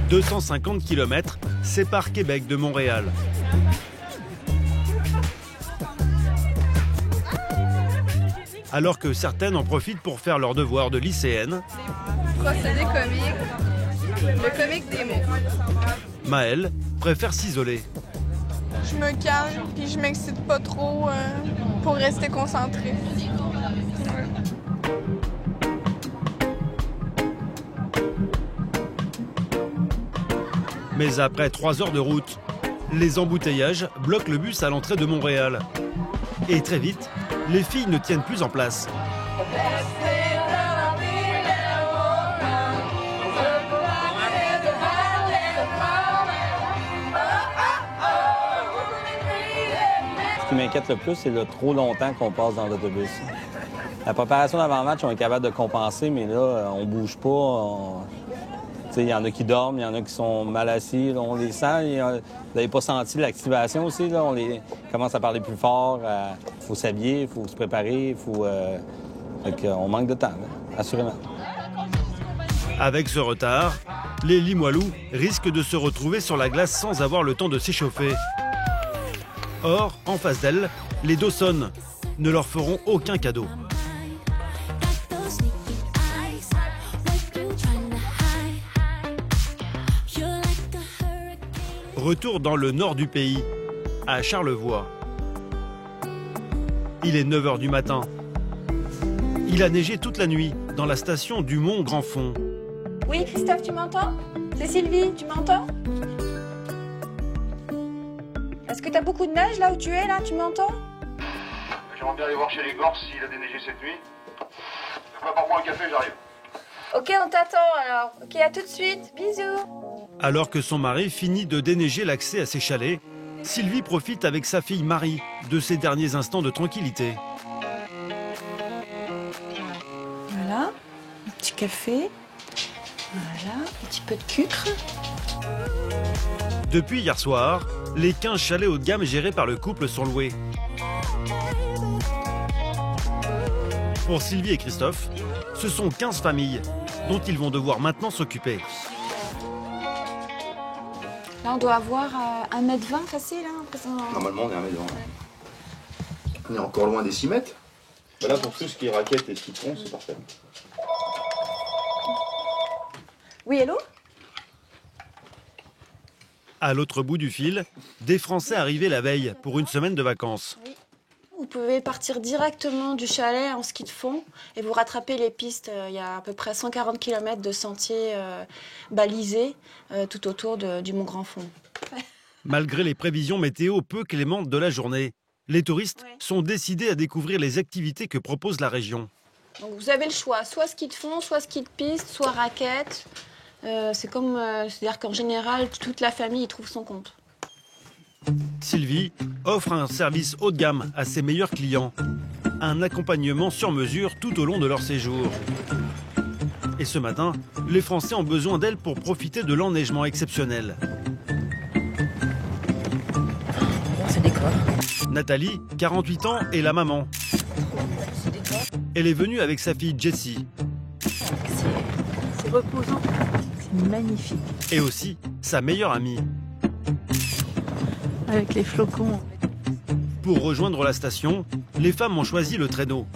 250 km séparent Québec de Montréal. Alors que certaines en profitent pour faire leur devoir de lycéenne, Procédé comique. Le comique des mots. Maëlle préfère s'isoler. Je me calme, puis je m'excite pas trop pour rester concentrée. Mais après 3 heures de route, les embouteillages bloquent le bus à l'entrée de Montréal. Et très vite, les filles ne tiennent plus en place. Ce qui m'inquiète le plus, c'est le trop longtemps qu'on passe dans l'autobus. La préparation d'avant-match, on est capable de compenser, mais là, on bouge pas. Il y en a qui dorment, il y en a qui sont mal assis. Là, on les sent. Vous n'avez pas senti l'activation aussi? Là, on les commence à parler plus fort. Il faut s'habiller, il faut se préparer. On manque de temps, là, assurément. Avec ce retard, les Limoilou risquent de se retrouver sur la glace sans avoir le temps de s'échauffer. Or, en face d'elles, les Dawson ne leur feront aucun cadeau. Retour dans le nord du pays, à Charlevoix. Il est 9 h du matin. Il a neigé toute la nuit dans la station du Mont Grand Fond. Oui, Christophe, tu m'entends? C'est Sylvie, tu m'entends? Est-ce que t'as beaucoup de neige là où tu es, là? Tu m'entends? J'aimerais bien aller voir chez les Gorses s'il a déneigé cette nuit. Prépare-moi un café, j'arrive. Ok, on t'attend alors. Ok, à tout de suite. Bisous. Alors que son mari finit de déneiger l'accès à ses chalets, Sylvie profite avec sa fille Marie de ces derniers instants de tranquillité. Voilà, un petit café. Voilà, un petit peu de sucre. Depuis hier soir, les 15 chalets haut de gamme gérés par le couple sont loués. Pour Sylvie et Christophe, ce sont 15 familles dont ils vont devoir maintenant s'occuper. Là, on doit avoir 1,20 m facile. Hein, Normalement, on est à 1,20 m. On est encore loin des 6 mètres. Là, pour tout ce qui est raquettes et ski de fond, c'est parfait. Oui, hello? À l'autre bout du fil, des Français arrivés la veille pour une semaine de vacances. Oui. Vous pouvez partir directement du chalet en ski de fond et vous rattrapez les pistes. Il y a à peu près 140 km de sentiers balisés tout autour du Mont Grand Fond. Malgré les prévisions météo peu clémentes de la journée, les touristes sont décidés à découvrir les activités que propose la région. Donc vous avez le choix, soit ski de fond, soit ski de piste, soit raquette. C'est-à-dire qu'en général, toute la famille y trouve son compte. Sylvie offre un service haut de gamme à ses meilleurs clients. Un accompagnement sur mesure tout au long de leur séjour. Et ce matin, les Français ont besoin d'elle pour profiter de l'enneigement exceptionnel. C'est décor. Nathalie, 48 ans, est la maman. Elle est venue avec sa fille Jessie. C'est reposant. C'est magnifique. Et aussi sa meilleure amie. Avec les flocons. Pour rejoindre la station, les femmes ont choisi le traîneau.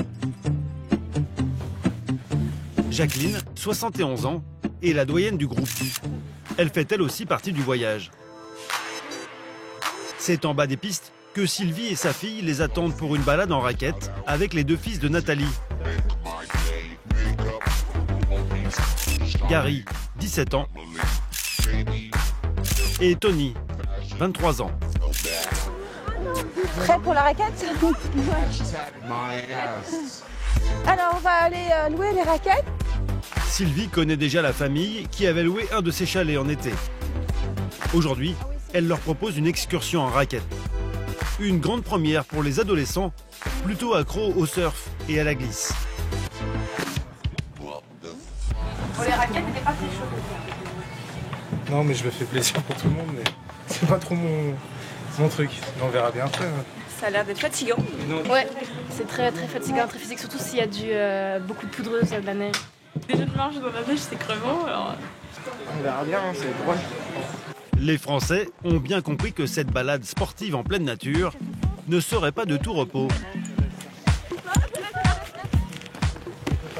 Jacqueline, 71 ans, est la doyenne du groupe. Elle fait elle aussi partie du voyage. C'est en bas des pistes que Sylvie et sa fille les attendent pour une balade en raquette avec les deux fils de Nathalie. Gary, 17 ans, et Tony, 23 ans. Prêt pour la raquette? Alors, on va aller louer les raquettes. Sylvie connaît déjà la famille qui avait loué un de ses chalets en été. Aujourd'hui, elle leur propose une excursion en raquette. Une grande première pour les adolescents, plutôt accros au surf et à la glisse. Bon, les raquettes n'étaient pas très chaudes. Non, mais je me fais plaisir pour tout le monde, mais c'est pas trop mon truc. On verra bien après. Ça a l'air d'être fatigant. Ouais, c'est très fatigant, très physique, surtout s'il y a beaucoup de poudreuse, de la neige. Déjà de marcher dans la neige, c'est crevant, alors... On verra bien, c'est drôle. Les Français ont bien compris que cette balade sportive en pleine nature ne serait pas de tout repos. Pour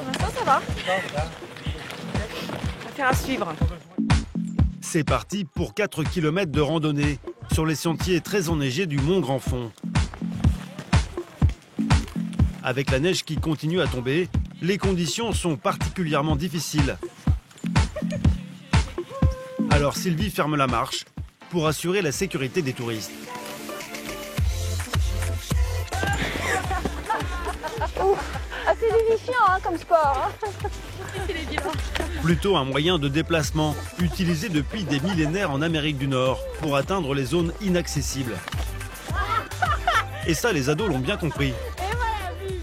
l'instant, ça va. Affaire à suivre. C'est parti pour 4 km de randonnée sur les sentiers très enneigés du Mont Grand Fond. Avec la neige qui continue à tomber, les conditions sont particulièrement difficiles. Alors Sylvie ferme la marche pour assurer la sécurité des touristes. Assez vivifiant comme sport. Plutôt un moyen de déplacement utilisé depuis des millénaires en Amérique du Nord pour atteindre les zones inaccessibles. Et ça, les ados l'ont bien compris.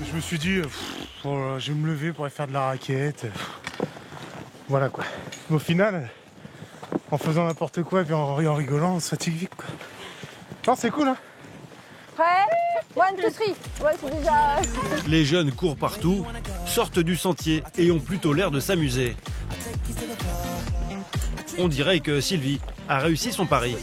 Je me suis dit, je vais me lever pour aller faire de la raquette. Voilà quoi. Mais au final, en faisant n'importe quoi et puis en rigolant, on se fatigue vite quoi. Non, c'est cool hein. Prêt? 1, 2, 3. Ouais, c'est déjà... Les jeunes courent partout, sortent du sentier et ont plutôt l'air de s'amuser. On dirait que Sylvie a réussi son pari.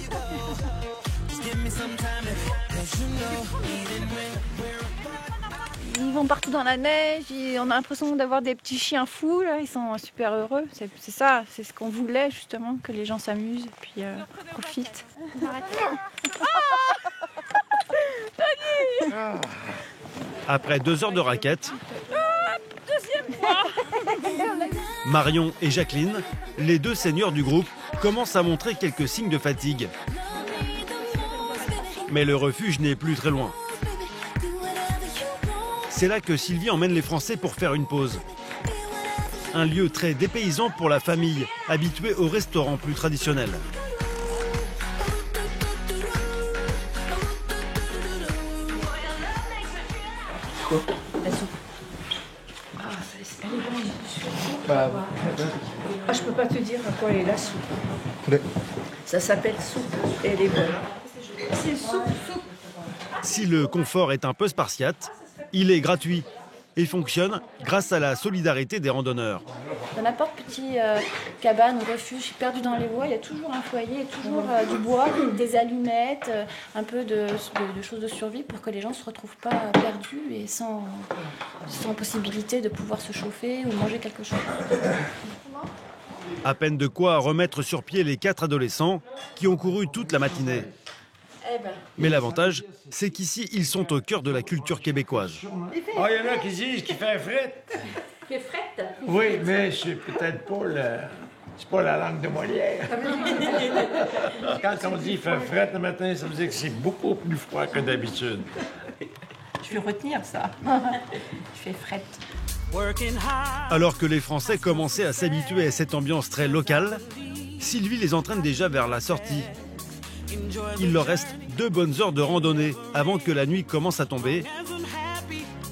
Il y vont partout dans la neige, on a l'impression d'avoir des petits chiens fous, là. Ils sont super heureux. C'est ça, c'est ce qu'on voulait justement, que les gens s'amusent et puis profitent. Après 2 heures de raquette, Marion et Jacqueline, les 2 seniors du groupe, commencent à montrer quelques signes de fatigue. Mais le refuge n'est plus très loin. C'est là que Sylvie emmène les Français pour faire une pause. Un lieu très dépaysant pour la famille, habituée aux restaurants plus traditionnels. Quoi? La soupe. Ah, elle est bonne. Ah, je peux pas te dire à quoi elle est la soupe. Poulet. Ça s'appelle soupe et elle est bonne. C'est soupe. Si le confort est un peu spartiate, il est gratuit et fonctionne grâce à la solidarité des randonneurs. Dans n'importe petit cabane ou refuge perdu dans les bois, il y a toujours un foyer, toujours du bois, des allumettes, un peu de choses de survie pour que les gens ne se retrouvent pas perdus et sans possibilité de pouvoir se chauffer ou manger quelque chose. À peine de quoi remettre sur pied les 4 adolescents qui ont couru toute la matinée. Mais l'avantage, c'est qu'ici, ils sont au cœur de la culture québécoise. Ah, il y en a qui disent qu'il fait fret. Fait frette? Oui, mais c'est peut-être pas la langue de Molière. Quand on dit fait fret le matin, ça veut dire que c'est beaucoup plus froid que d'habitude. Je vais retenir ça. Je fais frette. Alors que les Français commençaient à s'habituer à cette ambiance très locale, Sylvie les entraîne déjà vers la sortie. Il leur reste 2 bonnes heures de randonnée avant que la nuit commence à tomber.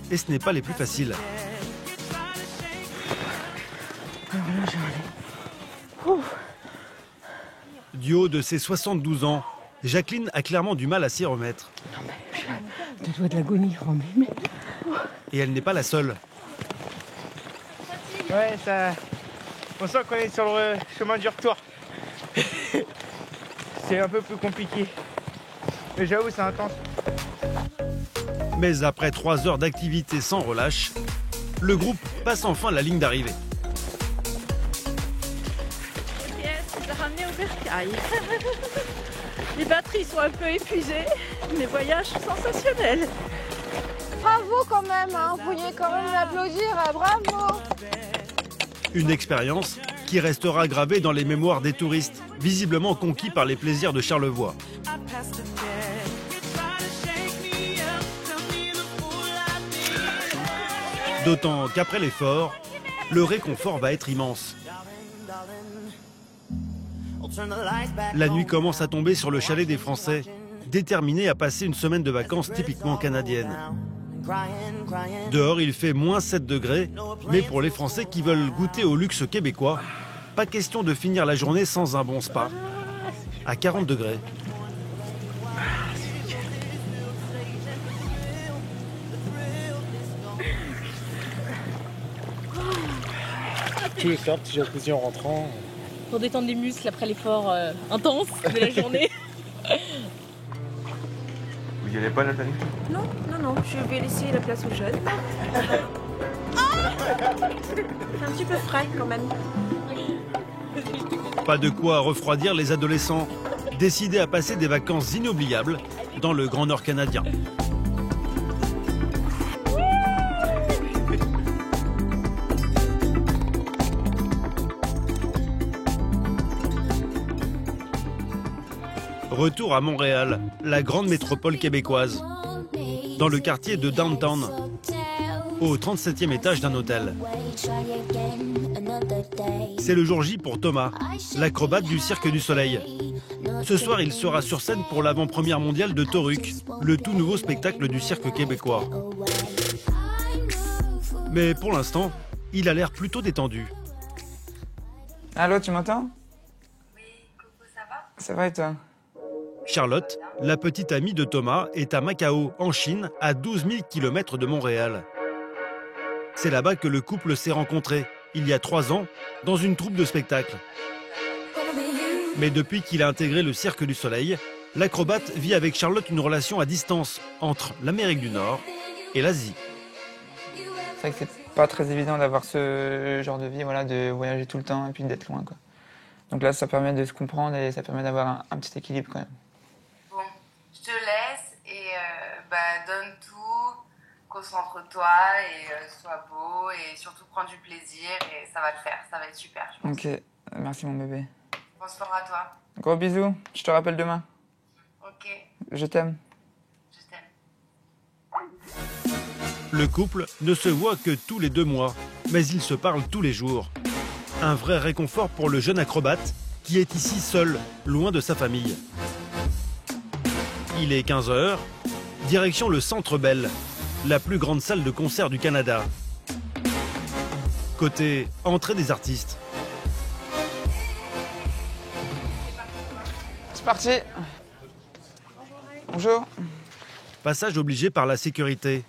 Et ce n'est pas les plus faciles. Alors là, j'en ai. Du haut de ses 72 ans, Jacqueline a clairement du mal à s'y remettre. Non mais, je dois de l'agonie, mais... Et elle n'est pas la seule. Ouais, ça... On sent qu'on est sur le chemin du retour. C'est un peu plus compliqué. Mais j'avoue, c'est intense. Mais après 3 heures d'activité sans relâche, le groupe passe enfin la ligne d'arrivée. Yes, j'ai ramené au bercail. Les batteries sont un peu épuisées, mais voyage sensationnel. Bravo quand même, hein. Vous pourriez quand même l'applaudir, bravo. Une expérience qui restera gravée dans les mémoires des touristes, visiblement conquis par les plaisirs de Charlevoix. D'autant qu'après l'effort, le réconfort va être immense. La nuit commence à tomber sur le chalet des Français, déterminés à passer une semaine de vacances typiquement canadienne. Dehors, il fait moins 7 degrés, mais pour les Français qui veulent goûter au luxe québécois, pas question de finir la journée sans un bon spa. À 40 degrés. Tous les soirs, petit jacuzzi en rentrant. Pour détendre les muscles après l'effort intense de la journée. Vous y allez pas, Nathalie? Non, je vais laisser la place aux jeunes. C'est un petit peu frais quand même. Pas de quoi refroidir les adolescents, décidés à passer des vacances inoubliables dans le Grand Nord canadien. Retour à Montréal, la grande métropole québécoise, dans le quartier de Downtown, au 37e étage d'un hôtel. C'est le jour J pour Thomas, l'acrobate du Cirque du Soleil. Ce soir, il sera sur scène pour l'avant-première mondiale de Toruk, le tout nouveau spectacle du cirque québécois. Mais pour l'instant, il a l'air plutôt détendu. Allô, tu m'entends? Oui, coucou, ça va? Ça va et toi? Charlotte, la petite amie de Thomas, est à Macao, en Chine, à 12 000 km de Montréal. C'est là-bas que le couple s'est rencontré, il y a 3 ans, dans une troupe de spectacle. Mais depuis qu'il a intégré le Cirque du Soleil, l'acrobate vit avec Charlotte une relation à distance entre l'Amérique du Nord et l'Asie. C'est vrai que c'est pas très évident d'avoir ce genre de vie, voilà, de voyager tout le temps et puis d'être loin, quoi. Donc là, ça permet de se comprendre et ça permet d'avoir un petit équilibre quand même. Bon, je te laisse et donne tout, concentre-toi et sois beau et surtout prends du plaisir et ça va le faire, ça va être super, je pense. Ok, merci mon bébé. Bon sport à toi. Gros bisous, je te rappelle demain. Ok. Je t'aime. Le couple ne se voit que tous les 2 mois, mais ils se parlent tous les jours. Un vrai réconfort pour le jeune acrobate qui est ici seul, loin de sa famille. Il est 15 h, direction le Centre Bell, la plus grande salle de concert du Canada. Côté entrée des artistes. C'est parti. Bonjour. Passage obligé par la sécurité.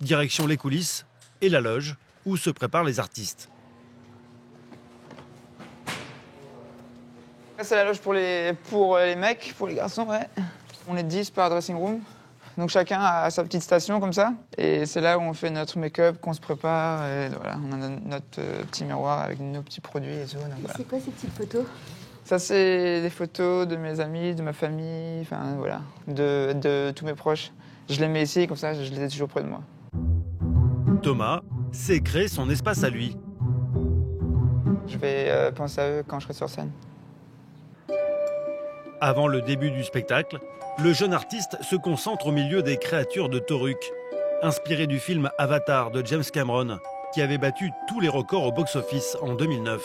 Direction les coulisses et la loge où se préparent les artistes. C'est la loge pour les mecs, pour les garçons, ouais. On est 10 par dressing room. Donc chacun a sa petite station comme ça. Et c'est là où on fait notre make-up, qu'on se prépare. Et voilà, on a notre petit miroir avec nos petits produits et tout. Voilà. C'est quoi ces petites photos? Ça, c'est des photos de mes amis, de ma famille, enfin voilà, de tous mes proches. Je les mets ici, comme ça, je les ai toujours près de moi. Thomas s'est créé son espace à lui. Je vais penser à eux quand je serai sur scène. Avant le début du spectacle, le jeune artiste se concentre au milieu des créatures de Toruk, inspiré du film Avatar de James Cameron, qui avait battu tous les records au box-office en 2009.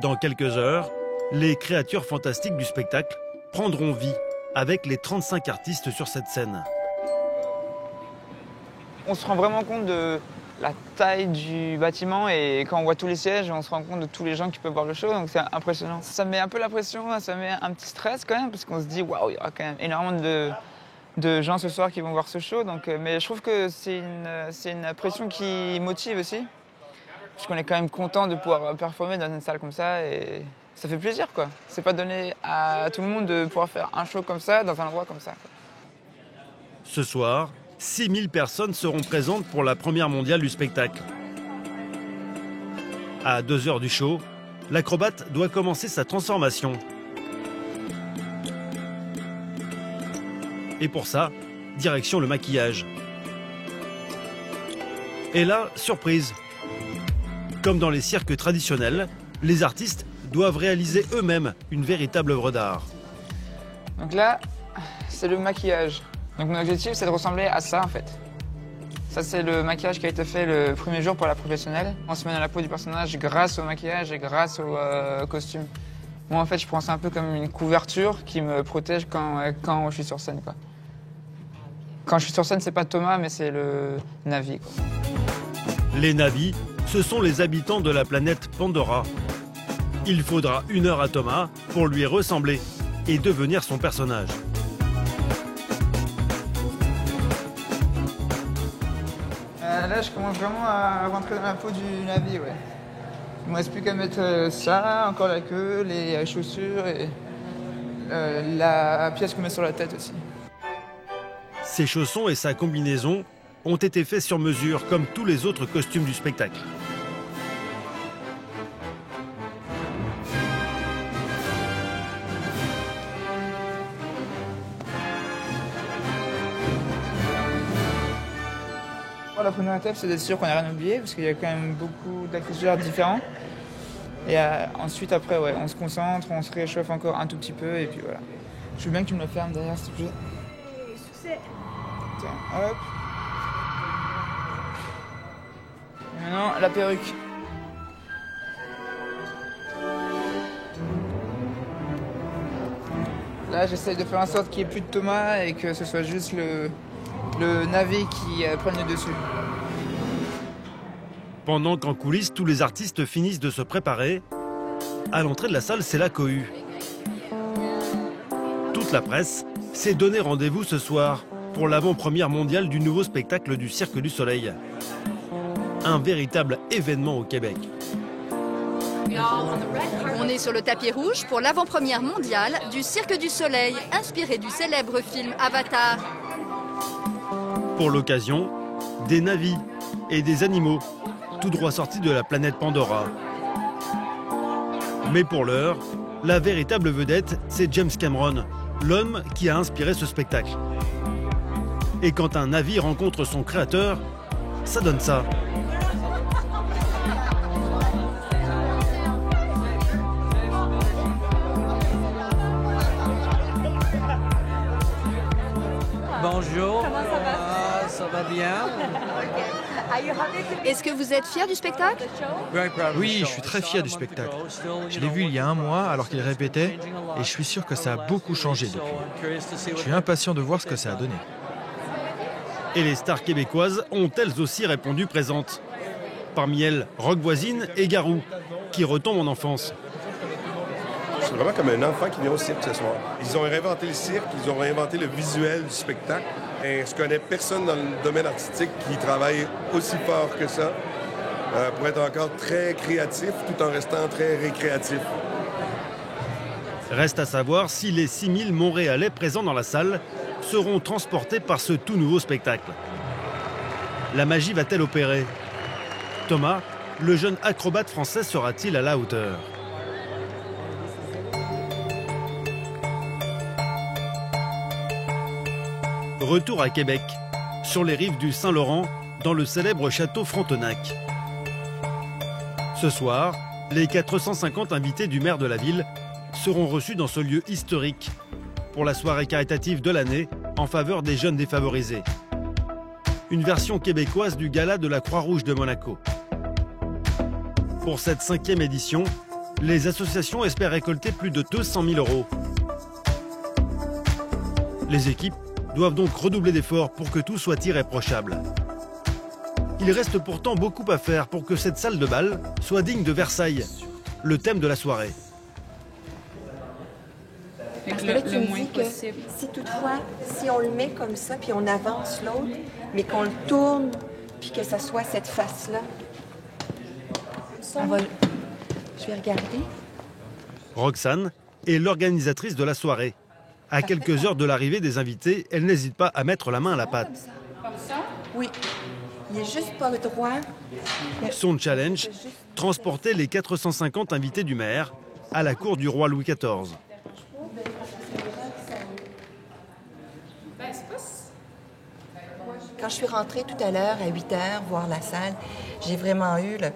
Dans quelques heures, les créatures fantastiques du spectacle prendront vie avec les 35 artistes sur cette scène. On se rend vraiment compte de la taille du bâtiment et quand on voit tous les sièges, on se rend compte de tous les gens qui peuvent voir le show, donc c'est impressionnant. Ça met un peu la pression, ça met un petit stress quand même, parce qu'on se dit waouh, il y aura quand même énormément de gens ce soir qui vont voir ce show, donc, mais je trouve que c'est une pression qui motive aussi, parce qu'on est quand même content de pouvoir performer dans une salle comme ça et ça fait plaisir, quoi. C'est pas donné à tout le monde de pouvoir faire un show comme ça, dans un endroit comme ça, quoi. Ce soir, 6000 personnes seront présentes pour la première mondiale du spectacle. À 2 heures du show, l'acrobate doit commencer sa transformation. Et pour ça, direction le maquillage. Et là, surprise. Comme dans les cirques traditionnels, les artistes doivent réaliser eux-mêmes une véritable œuvre d'art. Donc là, c'est le maquillage. Donc mon objectif, c'est de ressembler à ça, en fait. Ça, c'est le maquillage qui a été fait le premier jour pour la professionnelle. On se met dans la peau du personnage grâce au maquillage et grâce au costume. Moi, en fait, je prends ça un peu comme une couverture qui me protège quand je suis sur scène, quoi. Quand je suis sur scène, c'est pas Thomas, mais c'est le Na'vi, quoi. Les Na'vi, ce sont les habitants de la planète Pandora. Il faudra 1 heure à Thomas pour lui ressembler et devenir son personnage. Là, je commence vraiment à rentrer dans la peau du Na'vi, ouais. Il me reste plus qu'à mettre ça, encore la queue, les chaussures et la pièce qu'on met sur la tête aussi. Ses chaussons et sa combinaison ont été faits sur mesure, comme tous les autres costumes du spectacle. La première étape, c'est d'être sûr qu'on n'a rien oublié, parce qu'il y a quand même beaucoup d'accessoires différents. Et ensuite, après, ouais, on se concentre, on se réchauffe encore un tout petit peu, et puis voilà. Je veux bien que tu me le fermes derrière, s'il te plaît. Succès. Tiens, hop. Et maintenant, la perruque. Là, j'essaye de faire en sorte qu'il n'y ait plus de Thomas et que ce soit juste le Na'vi qui prenne le dessus. Pendant qu'en coulisses, tous les artistes finissent de se préparer, à l'entrée de la salle, c'est la cohue. Toute la presse s'est donné rendez-vous ce soir pour l'avant-première mondiale du nouveau spectacle du Cirque du Soleil. Un véritable événement au Québec. On est sur le tapis rouge pour l'avant-première mondiale du Cirque du Soleil, inspiré du célèbre film Avatar. Pour l'occasion, des navis et des animaux, tout droit sortis de la planète Pandora. Mais pour l'heure, la véritable vedette, c'est James Cameron, l'homme qui a inspiré ce spectacle. Et quand un navire rencontre son créateur, ça donne ça. Bonjour. Comment ça va? Ça va bien. Est-ce que vous êtes fier du spectacle? Oui, je suis très fier du spectacle. Je l'ai vu il y a un mois alors qu'il répétait et je suis sûr que ça a beaucoup changé depuis. Je suis impatient de voir ce que ça a donné. Et les stars québécoises ont elles aussi répondu présentes. Parmi elles, Rock Voisine et Garou, qui retombent en enfance. C'est vraiment comme un enfant qui vient au cirque ce soir. Ils ont réinventé le cirque, ils ont réinventé le visuel du spectacle. Et je connais personne dans le domaine artistique qui travaille aussi fort que ça pour être encore très créatif tout en restant très récréatif. Reste à savoir si les 6000 Montréalais présents dans la salle seront transportés par ce tout nouveau spectacle. La magie va-t-elle opérer? Thomas, le jeune acrobate français, sera-t-il à la hauteur? Retour à Québec, sur les rives du Saint-Laurent, dans le célèbre château Frontenac. Ce soir, les 450 invités du maire de la ville seront reçus dans ce lieu historique pour la soirée caritative de l'année en faveur des jeunes défavorisés. Une version québécoise du gala de la Croix-Rouge de Monaco. Pour cette 5e édition, les associations espèrent récolter plus de 200 000 €. Les équipes doivent donc redoubler d'efforts pour que tout soit irréprochable. Il reste pourtant beaucoup à faire pour que cette salle de bal soit digne de Versailles, le thème de la soirée. Parce que là, tu me dis que si toutefois, si on le met comme ça, puis on avance l'autre, mais qu'on le tourne, puis que ça soit cette face-là, je vais regarder. Roxane est l'organisatrice de la soirée. À quelques heures de l'arrivée des invités, elle n'hésite pas à mettre la main à la pâte. Comme ça? Oui. Il est juste pas droit. Son challenge, transporter les 450 invités du maire à la cour du roi Louis XIV. Quand je suis rentrée tout à l'heure à 8 h voir la salle, j'ai vraiment eu le...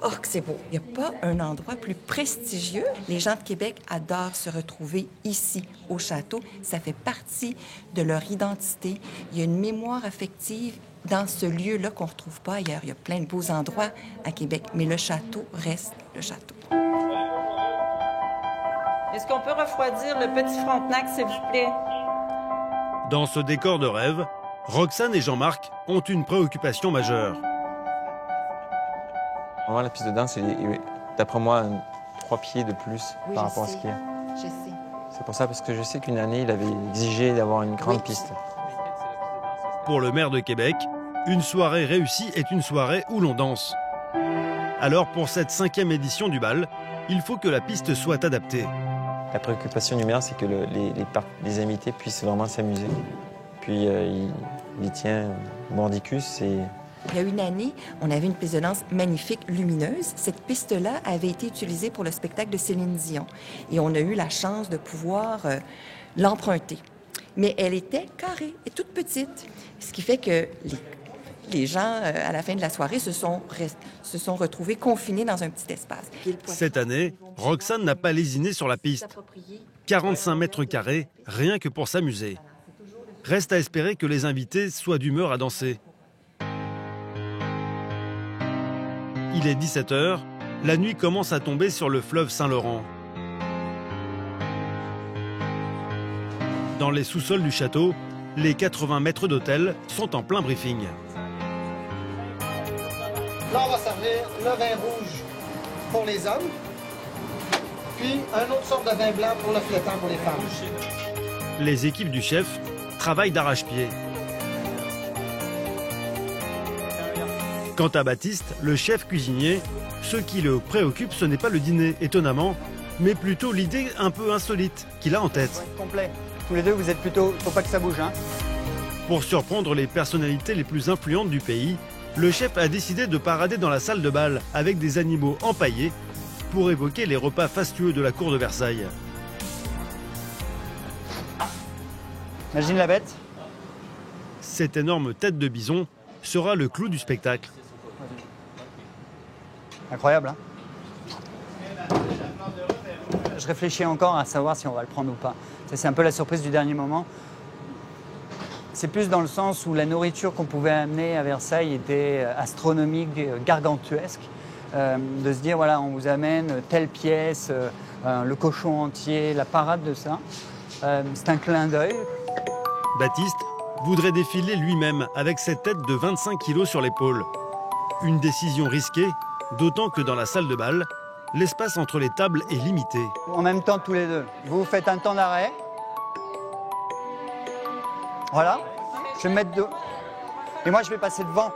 Oh, que c'est beau! Il n'y a pas un endroit plus prestigieux. Les gens de Québec adorent se retrouver ici, au château. Ça fait partie de leur identité. Il y a une mémoire affective dans ce lieu-là qu'on ne retrouve pas ailleurs. Il y a plein de beaux endroits à Québec, mais le château reste le château. Est-ce qu'on peut refroidir le petit Frontenac, s'il vous plaît? Dans ce décor de rêve, Roxane et Jean-Marc ont une préoccupation majeure. Vraiment, la piste de danse, c'est, d'après moi, 3 pieds de plus par rapport à ce qu'il y a. Je sais. C'est pour ça, parce que je sais qu'une année, il avait exigé d'avoir une grande piste. Pour le maire de Québec, une soirée réussie est une soirée où l'on danse. Alors, pour cette 5e édition du bal, il faut que la piste soit adaptée. La préoccupation du maire, c'est que les invités puissent vraiment s'amuser. Puis, il tient mordicus et... Il y a une année, on avait une piste de danse magnifique, lumineuse. Cette piste-là avait été utilisée pour le spectacle de Céline Dion. Et on a eu la chance de pouvoir l'emprunter. Mais elle était carrée et toute petite. Ce qui fait que les gens, à la fin de la soirée, se sont retrouvés confinés dans un petit espace. Cette année, Roxane n'a pas lésiné sur la piste. 45 mètres carrés, rien que pour s'amuser. Reste à espérer que les invités soient d'humeur à danser. Il est 17 h, la nuit commence à tomber sur le fleuve Saint-Laurent. Dans les sous-sols du château, les 80 maîtres d'hôtel sont en plein briefing. Là, on va servir le vin rouge pour les hommes, puis un autre sorte de vin blanc pour le flétan pour les femmes. Les équipes du chef travaillent d'arrache-pied. Quant à Baptiste, le chef cuisinier, ce qui le préoccupe, ce n'est pas le dîner, étonnamment, mais plutôt l'idée un peu insolite qu'il a en tête. Complet. Tous les deux, vous êtes plutôt... Faut pas que ça bouge, hein? Pour surprendre les personnalités les plus influentes du pays, le chef a décidé de parader dans la salle de bal avec des animaux empaillés pour évoquer les repas fastueux de la cour de Versailles. Imagine la bête. Cette énorme tête de bison sera le clou du spectacle. Incroyable, hein? Je réfléchis encore à savoir si on va le prendre ou pas. C'est un peu la surprise du dernier moment. C'est plus dans le sens où la nourriture qu'on pouvait amener à Versailles était astronomique, gargantuesque. De se dire, voilà, on vous amène telle pièce, le cochon entier, la parade de ça. C'est un clin d'œil. Baptiste voudrait défiler lui-même avec cette tête de 25 kilos sur l'épaule. Une décision risquée, d'autant que dans la salle de bal, l'espace entre les tables est limité. En même temps, tous les deux. Vous faites un temps d'arrêt. Voilà. Je vais me mettre deux. Et moi, je vais passer devant.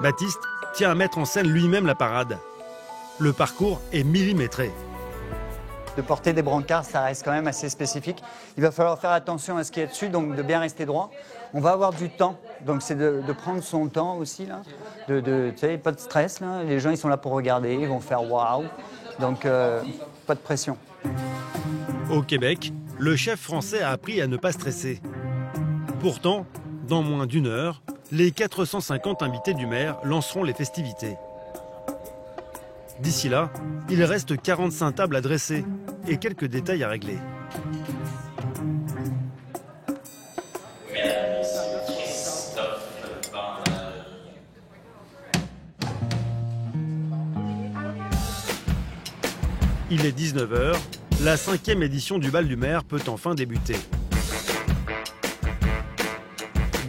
Baptiste tient à mettre en scène lui-même la parade. Le parcours est millimétré. De porter des brancards, ça reste quand même assez spécifique. Il va falloir faire attention à ce qu'il y a dessus, donc de bien rester droit. On va avoir du temps, donc c'est de prendre son temps aussi, là. Tu sais, pas de stress, là. Les gens, ils sont là pour regarder, ils vont faire waouh. Donc, pas de pression. Au Québec, le chef français a appris à ne pas stresser. Pourtant, dans moins d'une heure, les 450 invités du maire lanceront les festivités. D'ici là, il reste 45 tables à dresser et quelques détails à régler. Il est 19h, la 5e édition du bal du maire peut enfin débuter.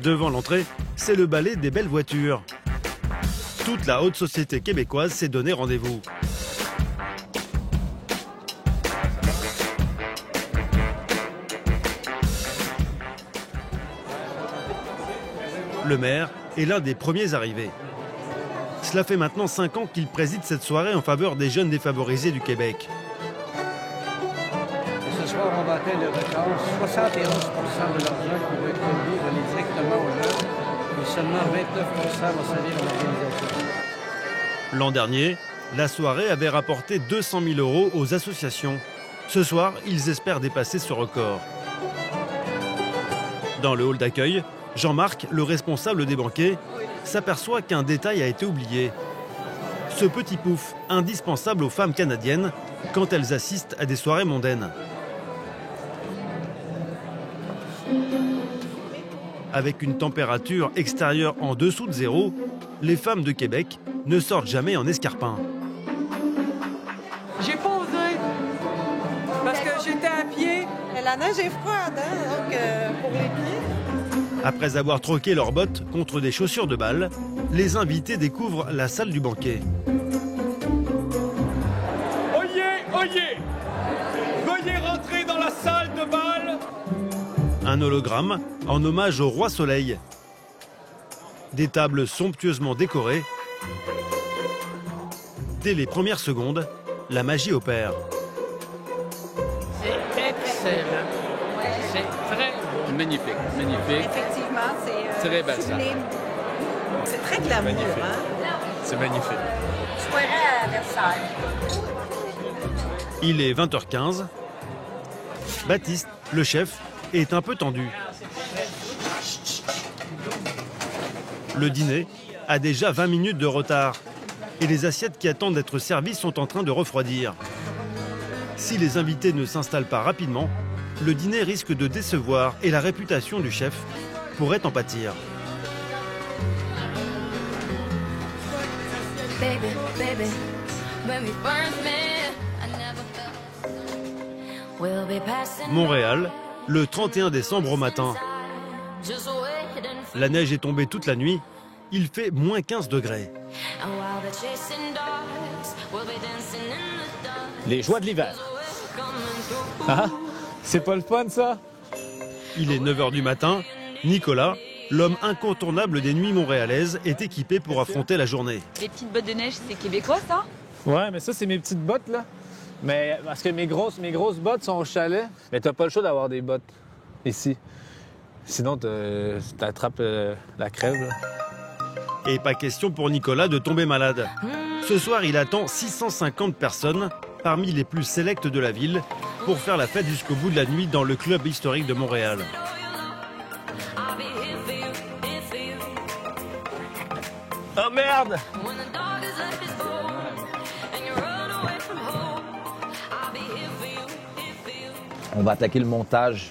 Devant l'entrée, c'est le ballet des belles voitures. Toute la haute société québécoise s'est donné rendez-vous. Le maire est l'un des premiers arrivés. Cela fait maintenant 5 ans qu'il préside cette soirée en faveur des jeunes défavorisés du Québec. Ce soir, on va atteindre le record. 71% de l'argent qui va être produit va aller directement aux jeunes et seulement 29% va servir à l'organisation. L'an dernier, la soirée avait rapporté 200 000 € aux associations. Ce soir, ils espèrent dépasser ce record. Dans le hall d'accueil, Jean-Marc, le responsable des banquets, s'aperçoit qu'un détail a été oublié. Ce petit pouf, indispensable aux femmes canadiennes quand elles assistent à des soirées mondaines. Avec une température extérieure en dessous de zéro, les femmes de Québec ne sortent jamais en escarpin. J'ai pas osé parce que j'étais à pied. La neige est froide, hein, donc pour les pieds. Après avoir troqué leurs bottes contre des chaussures de bal, les invités découvrent la salle du banquet. Oyez, oyez! Veuillez rentrer dans la salle de bal! Un hologramme en hommage au roi Soleil. Des tables somptueusement décorées. Dès les premières secondes, la magie opère. C'est excellent. C'est très magnifique, magnifique. Effectivement, c'est très belle salle. C'est très glamour, hein? C'est magnifique. Soirée à Versailles. Il est 20h15. Baptiste, le chef, est un peu tendu. Le dîner a déjà 20 minutes de retard et les assiettes qui attendent d'être servies sont en train de refroidir. Si les invités ne s'installent pas rapidement, le dîner risque de décevoir et la réputation du chef pourrait en pâtir. Montréal, le 31 décembre au matin. La neige est tombée toute la nuit. Il fait moins 15 degrés. Les joies de l'hiver. Ah, c'est pas le fun, ça? Il est 9h du matin. Nicolas, l'homme incontournable des nuits montréalaises, est équipé pour affronter la journée. Les petites bottes de neige, c'est québécois, ça? Ouais, mais ça, c'est mes petites bottes, là. Mais parce que mes grosses bottes sont au chalet. Mais t'as pas le choix d'avoir des bottes ici. Sinon, t'attrapes la crève. Là. Et pas question pour Nicolas de tomber malade. Ce soir, il attend 650 personnes, parmi les plus sélectes de la ville, pour faire la fête jusqu'au bout de la nuit dans le club historique de Montréal. Oh merde! On va attaquer le montage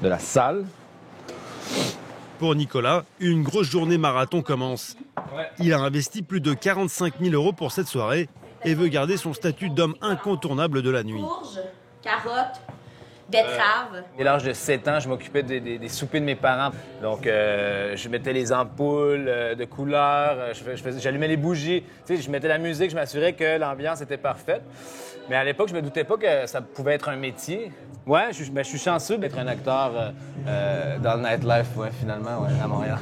de la salle. Pour Nicolas, une grosse journée marathon commence. Il a investi plus de 45 000 € pour cette soirée et veut garder son statut d'homme incontournable de la nuit. Courges, carottes, betteraves. Dès l'âge de 7 ans, je m'occupais des soupers de mes parents. Donc, je mettais les ampoules de couleur, j'allumais les bougies. Tu sais, je mettais la musique, je m'assurais que l'ambiance était parfaite. Mais à l'époque, je me doutais pas que ça pouvait être un métier. Ouais, je suis chanceux d'être un acteur dans le nightlife, finalement, à Montréal.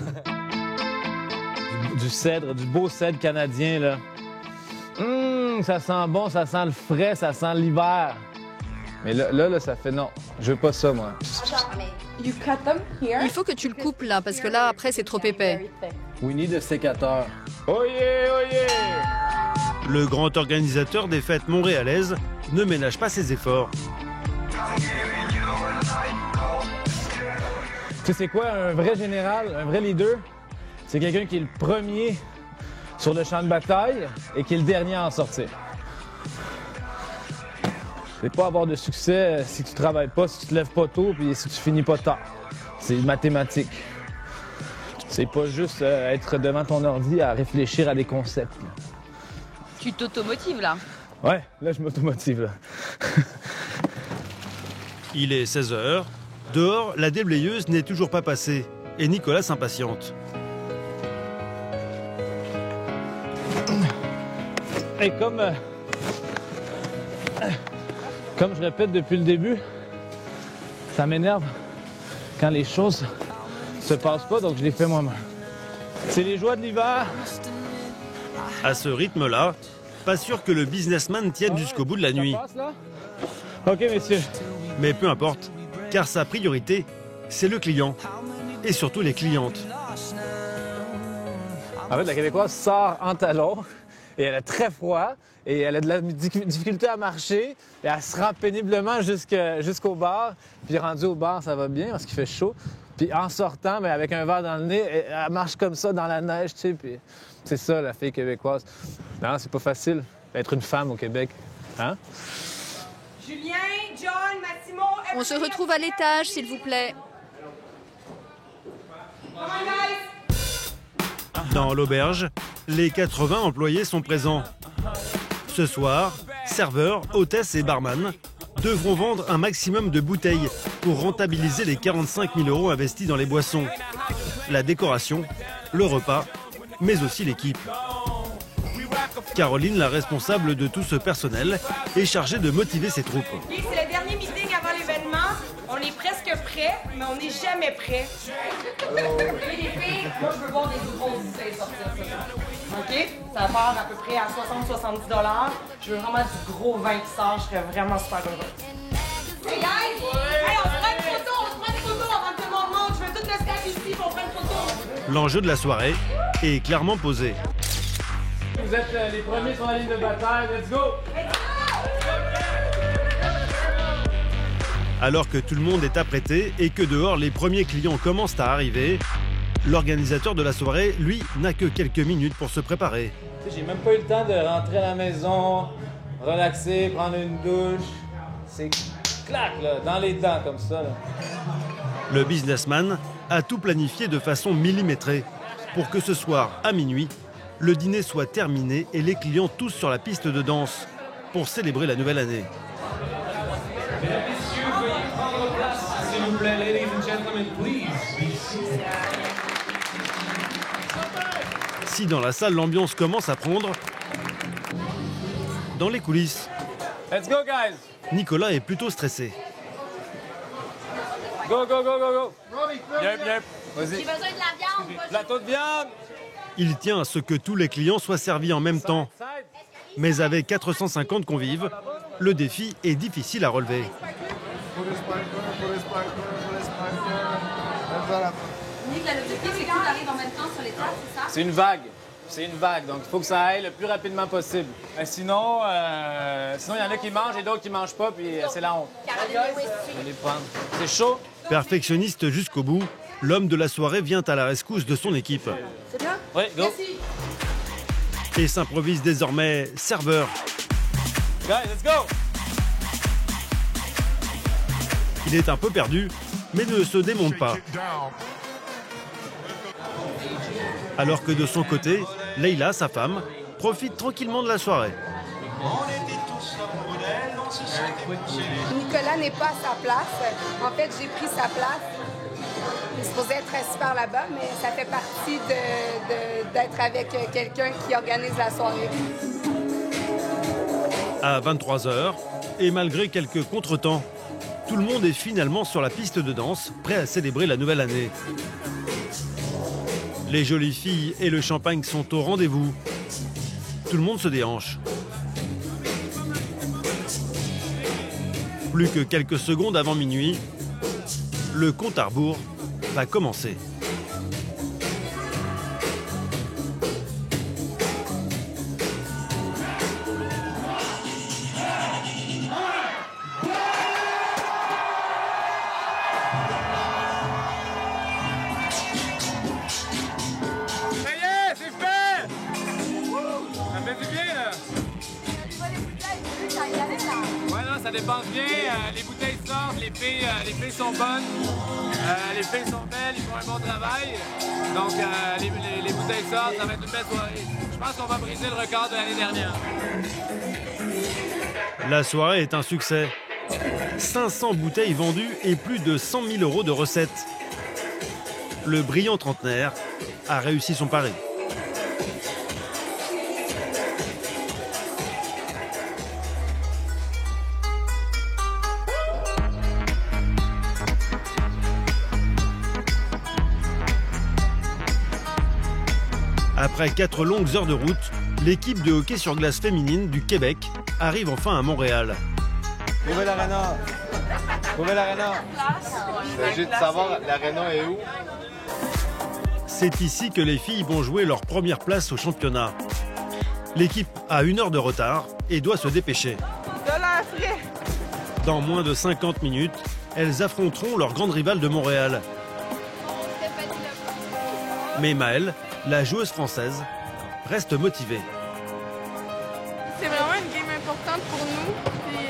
Du cèdre, du beau cèdre canadien, là. Ça sent bon, ça sent le frais, ça sent l'hiver. Mais là, ça fait non. Je veux pas ça, moi. Il faut que tu le coupes là, parce que là, après, c'est trop épais. We need a sécateur. Oh yeah, oh yeah! Le grand organisateur des fêtes montréalaises ne ménage pas ses efforts. Tu sais c'est quoi, un vrai général, un vrai leader? C'est quelqu'un qui est le premier sur le champ de bataille et qui est le dernier à en sortir. C'est pas avoir de succès si tu travailles pas, si tu te lèves pas tôt, puis si tu finis pas tard. C'est mathématique. C'est pas juste être devant ton ordi à réfléchir à des concepts. Tu t'automotives là? Ouais, là je m'automotive. Là. Il est 16h. Dehors, la déblayeuse n'est toujours pas passée et Nicolas s'impatiente. Et comme je répète depuis le début, ça m'énerve quand les choses se passent pas, donc je les fais moi-même. C'est les joies de l'hiver. À ce rythme-là, pas sûr que le businessman tienne jusqu'au bout de la nuit. OK, messieurs. Mais peu importe, car sa priorité, c'est le client. Et surtout les clientes. En fait, la Québécoise sort en talons et elle a très froid et elle a de la difficulté à marcher et elle se rend péniblement jusqu'au bar. Puis rendue au bar, ça va bien parce qu'il fait chaud. Puis en sortant, mais avec un verre dans le nez, elle marche comme ça dans la neige, tu sais. Puis c'est ça, la fille québécoise. Non, c'est pas facile d'être une femme au Québec. Hein? Julien, John, Massimo... On se retrouve à l'étage, s'il vous plaît. Dans l'auberge, les 80 employés sont présents. Ce soir, serveurs, hôtesses et barman devront vendre un maximum de bouteilles pour rentabiliser les 45 000 € investis dans les boissons, la décoration, le repas, mais aussi l'équipe. Caroline, la responsable de tout ce personnel, est chargée de motiver ses troupes. Oui, c'est le dernier meeting avant l'événement. On est presque prêt, mais on n'est jamais prêt. Les filles, moi, je veux voir des grosses bouteilles sortir. OK? Ça part à peu près à 60-70 $. Je veux vraiment du gros vin qui sort. Je serais vraiment super heureux. Hey, guys! Hey, on se prend une photo! On se prend une photo avant que tout le monde monte. Je veux tout le staff ici, puis on prend une photo. L'enjeu de la soirée est clairement posé. Vous êtes les premiers sur la ligne de bataille. Let's go! Alors que tout le monde est apprêté et que dehors les premiers clients commencent à arriver, l'organisateur de la soirée, lui, n'a que quelques minutes pour se préparer. J'ai même pas eu le temps de rentrer à la maison, relaxer, prendre une douche. C'est clac, là, dans les dents comme ça. Là. Le businessman a tout planifié de façon millimétrée pour que ce soir, à minuit, le dîner soit terminé et les clients tous sur la piste de danse pour célébrer la nouvelle année. S'il vous plaît, ladies and gentlemen, please. Si dans la salle l'ambiance commence à prendre, dans les coulisses, Let's go, guys. Nicolas est plutôt stressé. Go, go, go, go, go. Yep, yep. Vas-y. J'ai besoin de la viande. Plateau de viande. Il tient à ce que tous les clients soient servis en même temps. Mais avec 450 convives, le défi est difficile à relever. Voilà. Nick, l'objectif, c'est que tout arrive en même temps sur les tables, c'est ça? C'est une vague. C'est une vague, donc il faut que ça aille le plus rapidement possible. Sinon, il y en a qui mangent et d'autres qui mangent pas, puis c'est la honte. On va les prendre. C'est chaud. Perfectionniste jusqu'au bout, l'homme de la soirée vient à la rescousse de son équipe. C'est bien? Oui, go. Merci. Et s'improvise désormais serveur. Guys, let's go! Il est un peu perdu, mais ne se démonte pas. Alors que de son côté, Leila, sa femme, profite tranquillement de la soirée. Nicolas n'est pas à sa place. En fait, j'ai pris sa place. Il est supposé être super là-bas, mais ça fait partie d'être avec quelqu'un qui organise la soirée. À 23h, et malgré quelques contretemps, tout le monde est finalement sur la piste de danse, prêt à célébrer la nouvelle année. Les jolies filles et le champagne sont au rendez-vous. Tout le monde se déhanche. Plus que quelques secondes avant minuit, le compte à rebours va commencer. Ça dépense bien, les bouteilles sortent, les filles sont bonnes, les filles sont belles, ils font un bon travail. Donc les bouteilles sortent, ça va être une belle soirée. Je pense qu'on va briser le record de l'année dernière. La soirée est un succès. 500 bouteilles vendues et plus de 100 000 € de recettes. Le brillant trentenaire a réussi son pari. Après 4 longues heures de route, l'équipe de hockey sur glace féminine du Québec arrive enfin à Montréal. Trouvez l'aréna! Trouvez l'aréna! Il s'agit de savoir l'aréna est où. C'est ici que les filles vont jouer leur première place au championnat. L'équipe a 1 heure de retard et doit se dépêcher. De l'air frais. Dans moins de 50 minutes, elles affronteront leur grande rivale de Montréal. Mais Maëlle, la joueuse française, reste motivée. C'est vraiment une game importante pour nous. Puis,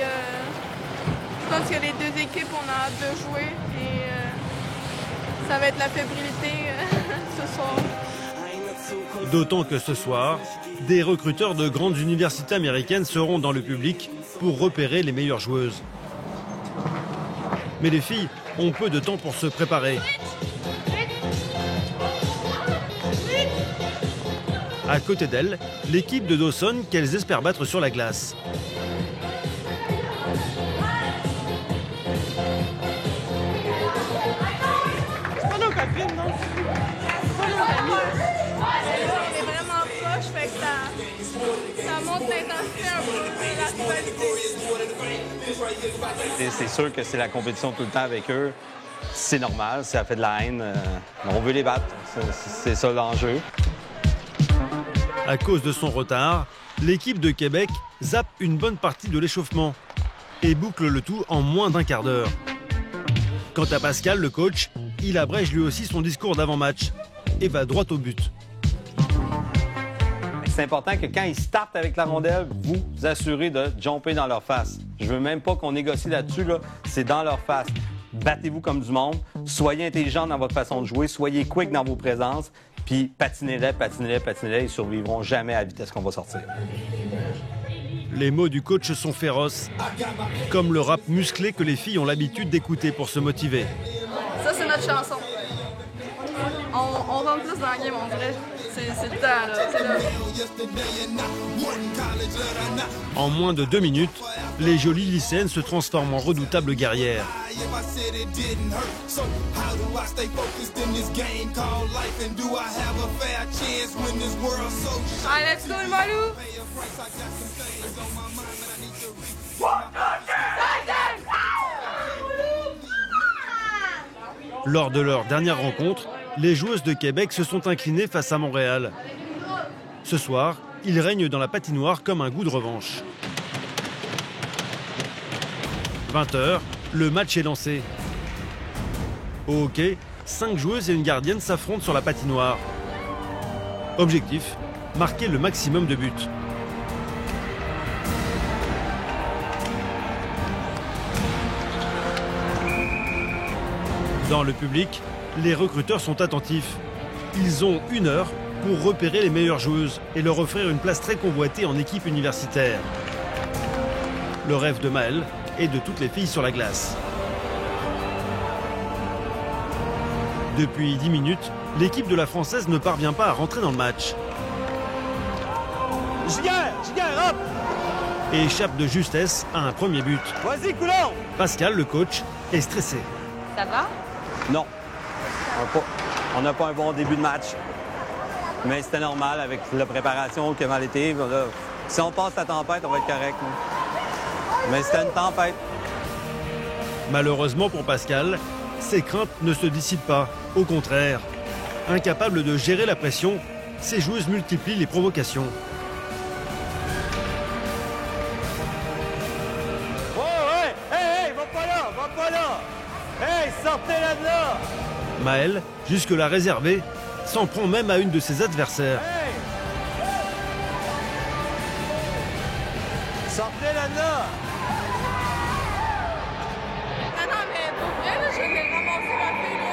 je pense que les deux équipes, on a hâte de jouer. Et ça va être la fébrilité ce soir. D'autant que ce soir, des recruteurs de grandes universités américaines seront dans le public pour repérer les meilleures joueuses. Mais les filles ont peu de temps pour se préparer. À côté d'elles, l'équipe de Dawson qu'elles espèrent battre sur la glace. C'est pas nos copines, non? C'est pas nos amis. On est vraiment proches, fait que ça monte l'intensité un peu, la rivalité. C'est sûr que c'est la compétition tout le temps avec eux. C'est normal, ça fait de la haine. On veut les battre. C'est ça l'enjeu. À cause de son retard, l'équipe de Québec zappe une bonne partie de l'échauffement et boucle le tout en moins d'1 quart d'heure. Quant à Pascal, le coach, il abrège lui aussi son discours d'avant-match et va droit au but. C'est important que quand ils startent avec la rondelle, vous assurez de jumper dans leur face. Je veux même pas qu'on négocie là-dessus, là. C'est dans leur face. Battez-vous comme du monde, soyez intelligents dans votre façon de jouer, soyez quick dans vos présences, puis patinez-les, patinez-les, patinez-les, ils survivront jamais à la vitesse qu'on va sortir. Les mots du coach sont féroces, comme le rap musclé que les filles ont l'habitude d'écouter pour se motiver. Ça, c'est notre chanson. On rentre plus dans la game, on dirait. C'est le temps, là. C'est là. En moins de 2 minutes, les jolies lycéennes se transforment en redoutables guerrières. Allez, let's go, les malous! Lors de leur dernière rencontre, les joueuses de Québec se sont inclinées face à Montréal. Ce soir, ils règnent dans la patinoire comme un goût de revanche. 20h, le match est lancé. Au hockey, 5 joueuses et une gardienne s'affrontent sur la patinoire. Objectif, marquer le maximum de buts. Dans le public, les recruteurs sont attentifs. Ils ont 1 heure pour repérer les meilleures joueuses et leur offrir une place très convoitée en équipe universitaire. Le rêve de Maëlle et de toutes les filles sur la glace. Depuis 10 minutes, l'équipe de la Française ne parvient pas à rentrer dans le match. Hop! Et échappe de justesse à un premier but. Vas-y, Coulon! Pascal, le coach, est stressé. Ça va? Non. On n'a pas un bon début de match. Mais c'était normal avec la préparation qui a mal été. Là, si on passe la tempête, on va être correct. Mais c'était une tempête. Malheureusement pour Pascal, ses craintes ne se dissipent pas. Au contraire, incapable de gérer la pression, ses joueuses multiplient les provocations. Ouais! Hey, va pas là! Hey, sortez-la de là! Maëlle, jusque-là réservée, s'en prend même à une de ses adversaires. Hey! Sortez-la de là! Non, mais pour vrai, là, je l'ai ramassé ma fille, là.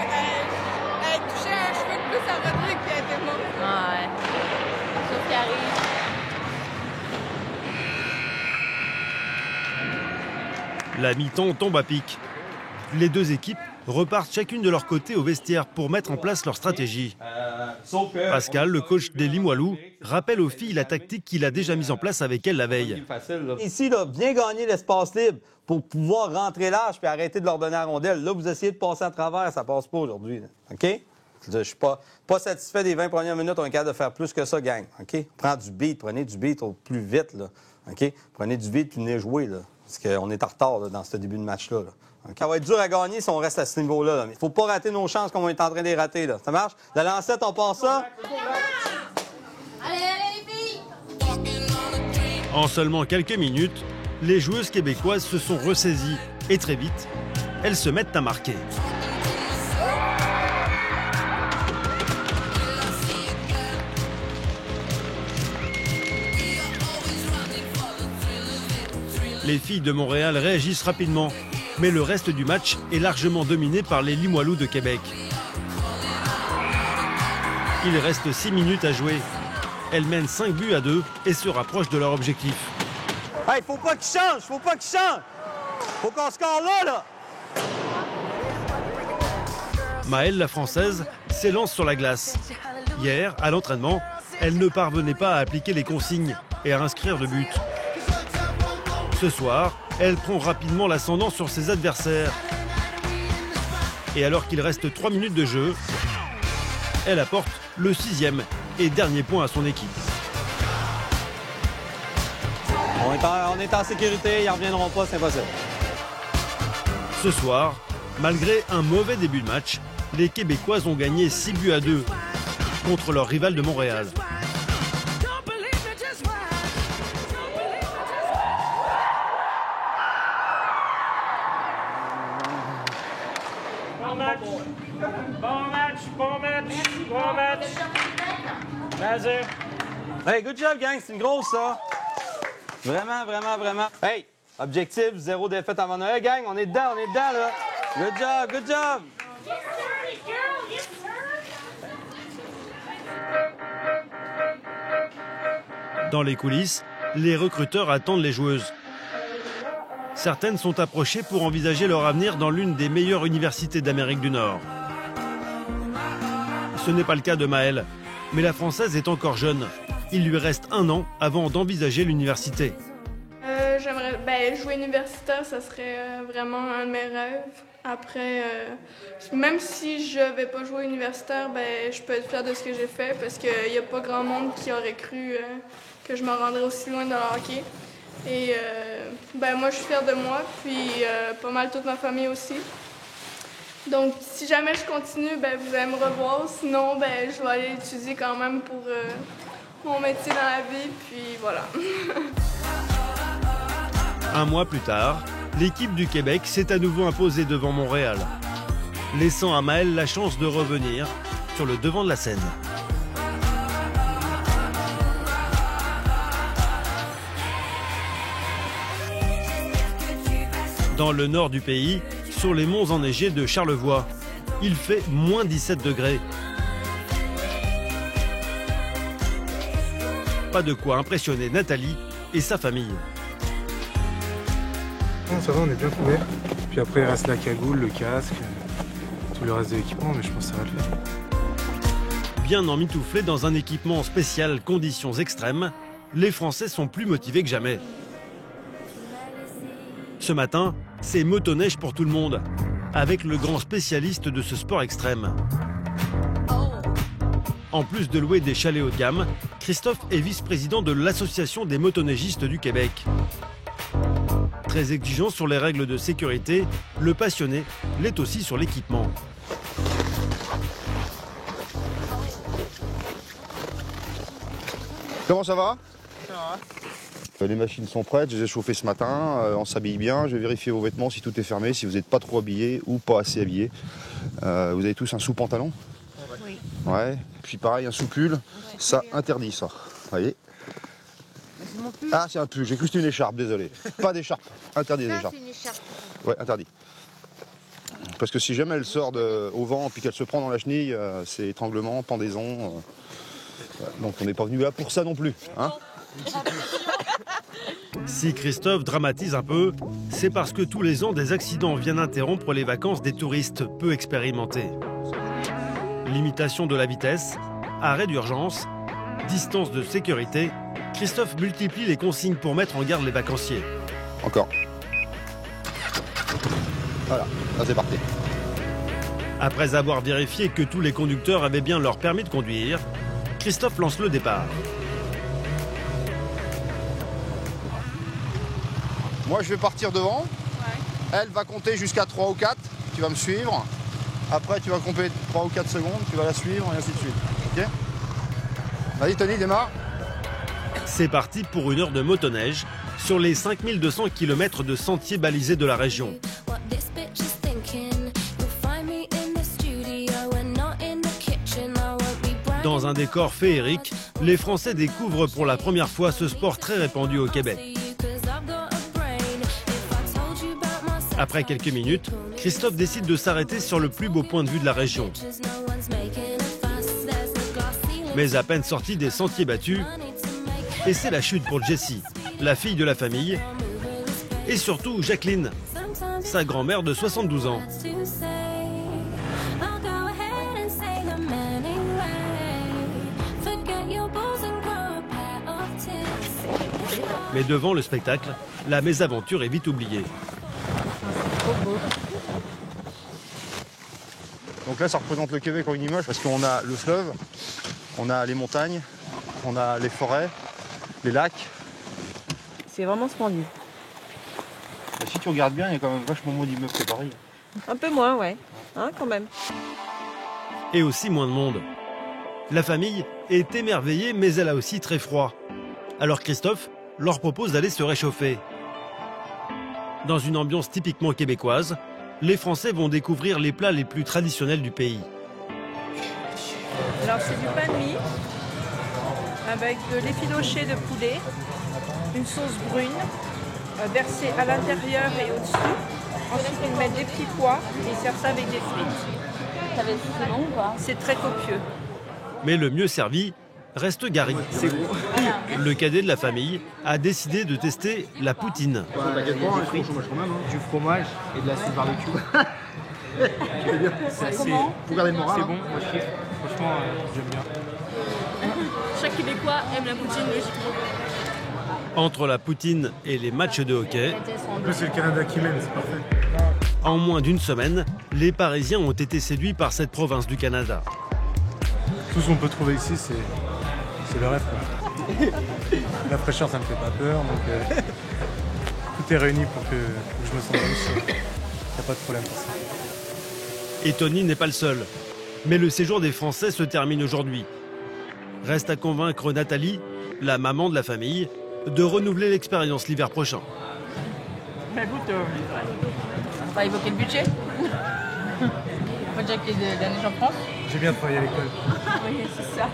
Elle touchait un cheveu de plus à Rodrigue, puis elle était morte. Ouais. Sauf qui arrive. La mi-temps tombe à pic. Les deux équipes repartent chacune de leur côté au vestiaire pour mettre en place leur stratégie. Pascal, le coach des Limoilou, rappelle aux filles la tactique qu'il a déjà mise en place avec elles la veille. Ici, là, bien gagner l'espace libre pour pouvoir rentrer large puis arrêter de leur donner la rondelle. Là, vous essayez de passer à travers, ça passe pas aujourd'hui. OK? Je suis pas satisfait des 20 premières minutes. On est capable de faire plus que ça, gang. OK? Prenez du beat au plus vite. Là. OK? Prenez du beat puis venez jouer. Là. Parce qu'on est en retard là, dans ce début de match-là. Là. Okay. Ça va être dur à gagner si on reste à ce niveau-là. Il ne faut pas rater nos chances comme on est en train de les rater. Là. Ça marche? La lancette, on passe ça? Allez, les filles! En seulement quelques minutes, les joueuses québécoises se sont ressaisies. Et très vite, elles se mettent à marquer. Les filles de Montréal réagissent rapidement, mais le reste du match est largement dominé par les Limoilou de Québec. Il reste 6 minutes à jouer. Elles mènent 5-2 et se rapprochent de leur objectif. Hey, faut pas qu'ils changent! Faut qu'on score là! Maëlle, la Française, s'élance sur la glace. Hier, à l'entraînement, elle ne parvenait pas à appliquer les consignes et à inscrire de but. Ce soir, elle prend rapidement l'ascendant sur ses adversaires. Et alors qu'il reste 3 minutes de jeu, elle apporte le 6e et dernier point à son équipe. On est en sécurité, ils ne reviendront pas, c'est impossible. Ce soir, malgré un mauvais début de match, les Québécoises ont gagné 6-2 contre leur rival de Montréal. Bon match. Vas-y. Hey, good job, gang. C'est une grosse, ça. Vraiment. Hey, objectif, 0 défaite avant Noël. Hey, gang, on est dedans, là. Good job. Dans les coulisses, les recruteurs attendent les joueuses. Certaines sont approchées pour envisager leur avenir dans l'une des meilleures universités d'Amérique du Nord. Ce n'est pas le cas de Maëlle, mais la Française est encore jeune. Il lui reste 1 an avant d'envisager l'université. J'aimerais jouer universitaire, ça serait vraiment un de mes rêves. Après, même si je vais pas jouer universitaire, je peux être fière de ce que j'ai fait parce qu'il n'y a pas grand monde qui aurait cru que je me rendrais aussi loin dans le hockey. Et moi, je suis fière de moi, puis pas mal toute ma famille aussi. Donc, si jamais je continue, ben, vous allez me revoir. Sinon, ben, je vais aller étudier quand même pour mon métier dans la vie. Puis voilà. Un mois plus tard, l'équipe du Québec s'est à nouveau imposée devant Montréal, laissant à Maëlle la chance de revenir sur le devant de la scène. Dans le nord du pays, sur les monts enneigés de Charlevoix, il fait moins 17 degrés. Pas de quoi impressionner Nathalie et sa famille. Non, ça va, on est bien couverts. Puis après, il reste la cagoule, le casque, tout le reste de l'équipement, mais je pense que ça va le faire. Bien emmitouflés dans un équipement spécial conditions extrêmes, les Français sont plus motivés que jamais. Ce matin, c'est motoneige pour tout le monde, avec le grand spécialiste de ce sport extrême. En plus de louer des chalets haut de gamme, Christophe est vice-président de l'Association des motoneigistes du Québec. Très exigeant sur les règles de sécurité, le passionné l'est aussi sur l'équipement. Comment ça va? Ça va. Les machines sont prêtes, je les ai chauffées ce matin, on s'habille bien, je vais vérifier vos vêtements si tout est fermé, si vous n'êtes pas trop habillé ou pas assez habillé. Vous avez tous un sous-pantalon? Oui. Ouais, puis pareil, un sous-pull, ça interdit ça, voyez. Ah, c'est un pull, j'ai cru que c'était une écharpe, désolé. Pas d'écharpe, interdit les écharpes. C'est une écharpe. Ouais, interdit. Parce que si jamais elle sort au vent puis qu'elle se prend dans la chenille, c'est étranglement, pendaison. Donc on n'est pas venu là pour ça non plus, hein. Si Christophe dramatise un peu, c'est parce que tous les ans, des accidents viennent interrompre les vacances des touristes peu expérimentés. Limitation de la vitesse, arrêt d'urgence, distance de sécurité, Christophe multiplie les consignes pour mettre en garde les vacanciers. Encore. Voilà, là c'est parti. Après avoir vérifié que tous les conducteurs avaient bien leur permis de conduire, Christophe lance le départ. Moi je vais partir devant. Ouais. Elle va compter jusqu'à 3 ou 4. Tu vas me suivre. Après tu vas compter 3 ou 4 secondes. Tu vas la suivre et ainsi de suite. Ok? Vas-y Tony, démarre. C'est parti pour une heure de motoneige sur les 5200 km de sentiers balisés de la région. Dans un décor féerique, les Français découvrent pour la première fois ce sport très répandu au Québec. Après quelques minutes, Christophe décide de s'arrêter sur le plus beau point de vue de la région. Mais à peine sorti des sentiers battus, et c'est la chute pour Jessie, la fille de la famille, et surtout Jacqueline, sa grand-mère de 72 ans. Mais devant le spectacle, la mésaventure est vite oubliée. Donc là, ça représente le Québec en une image parce qu'on a le fleuve, on a les montagnes, on a les forêts, les lacs. C'est vraiment splendide. Si tu regardes bien, il y a quand même vachement moins d'immeubles que Paris. Un peu moins, ouais. Hein, quand même. Et aussi moins de monde. La famille est émerveillée, mais elle a aussi très froid. Alors Christophe leur propose d'aller se réchauffer. Dans une ambiance typiquement québécoise, les Français vont découvrir les plats les plus traditionnels du pays. Alors c'est du pain de mie avec de l'effiloché de poulet, une sauce brune versée à l'intérieur et au-dessus. Ensuite ils mettent des petits pois et ils servent ça avec des frites. C'est bon ou pas? C'est très copieux. Mais le mieux servi reste Gary. C'est bon. Le cadet de la famille a décidé de tester la poutine. Du fromage et de la sauce barbecue. C'est assez... Pour garder le moral. C'est bon, moi je kiffe. Franchement, j'aime bien. Chaque Québécois aime la poutine, logiquement. Entre la poutine et les matchs de hockey, En plus, c'est le Canada qui mène, c'est parfait. en moins d'une semaine, les Parisiens ont été séduits par cette province du Canada. Tout ce qu'on peut trouver ici, c'est le rêve, quoi. La fraîcheur, ça me fait pas peur, donc tout est réuni pour que je me sente bien ici. Y a pas de problème pour ça. Et Tony n'est pas le seul. Mais le séjour des Français se termine aujourd'hui. Reste à convaincre Nathalie, la maman de la famille, de renouveler l'expérience l'hiver prochain. Mais écoute, on va pas évoquer le budget. Faut déjà qu'il y ait de la neige en France. J'ai bien travaillé à l'école. Oui, c'est ça.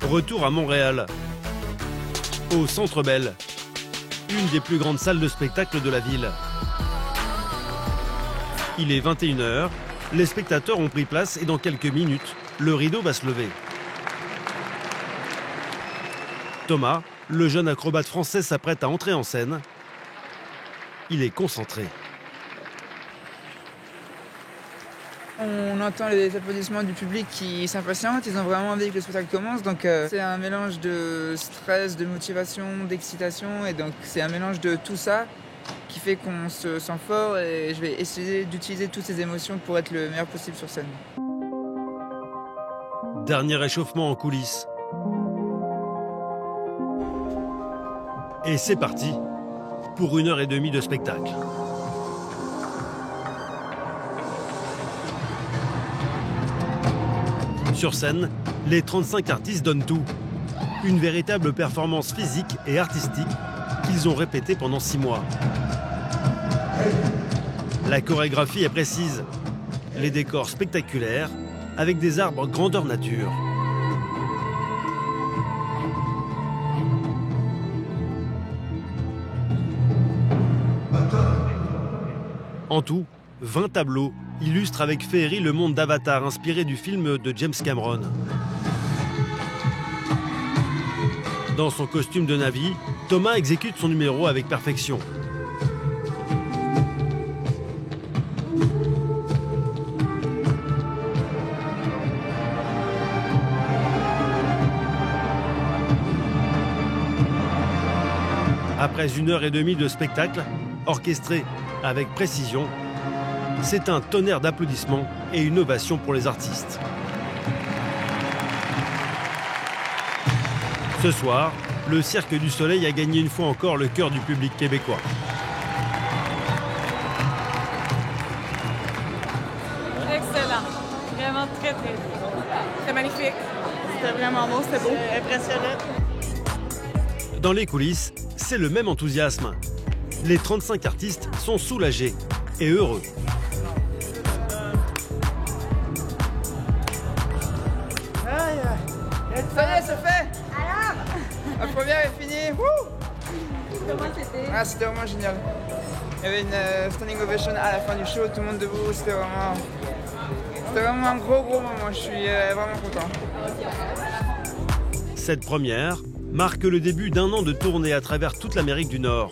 Retour à Montréal, au Centre Bell, une des plus grandes salles de spectacle de la ville. Il est 21h, les spectateurs ont pris place et dans quelques minutes, le rideau va se lever. Thomas, le jeune acrobate français, s'apprête à entrer en scène. Il est concentré. On entend les applaudissements du public qui s'impatientent, ils ont vraiment envie que le spectacle commence, donc c'est un mélange de stress, de motivation, d'excitation, et donc c'est un mélange de tout ça qui fait qu'on se sent fort, et je vais essayer d'utiliser toutes ces émotions pour être le meilleur possible sur scène. Dernier échauffement en coulisses. Et c'est parti pour 1h30 de spectacle. Sur scène, les 35 artistes donnent tout. Une véritable performance physique et artistique qu'ils ont répétée pendant 6 mois. La chorégraphie est précise. Les décors spectaculaires, avec des arbres grandeur nature. En tout, 20 tableaux illustrent avec féerie le monde d'Avatar inspiré du film de James Cameron. Dans son costume de Na'vi, Thomas exécute son numéro avec perfection. Après 1h30 de spectacle, orchestré avec précision, c'est un tonnerre d'applaudissements et une ovation pour les artistes. Ce soir, le Cirque du Soleil a gagné une fois encore le cœur du public québécois. Excellent. Vraiment très, très beau. C'était magnifique. C'était vraiment beau, c'était beau. Impressionnant. Dans les coulisses, c'est le même enthousiasme. Les 35 artistes sont soulagés et heureux. Ça y est, c'est fait! Alors? La première est finie! Wouh! Comment c'était? Ah, c'était vraiment génial. Il y avait une standing ovation à la fin du show, tout le monde debout, c'était vraiment un gros moment, je suis vraiment content. Cette première marque le début d'un an de tournée à travers toute l'Amérique du Nord.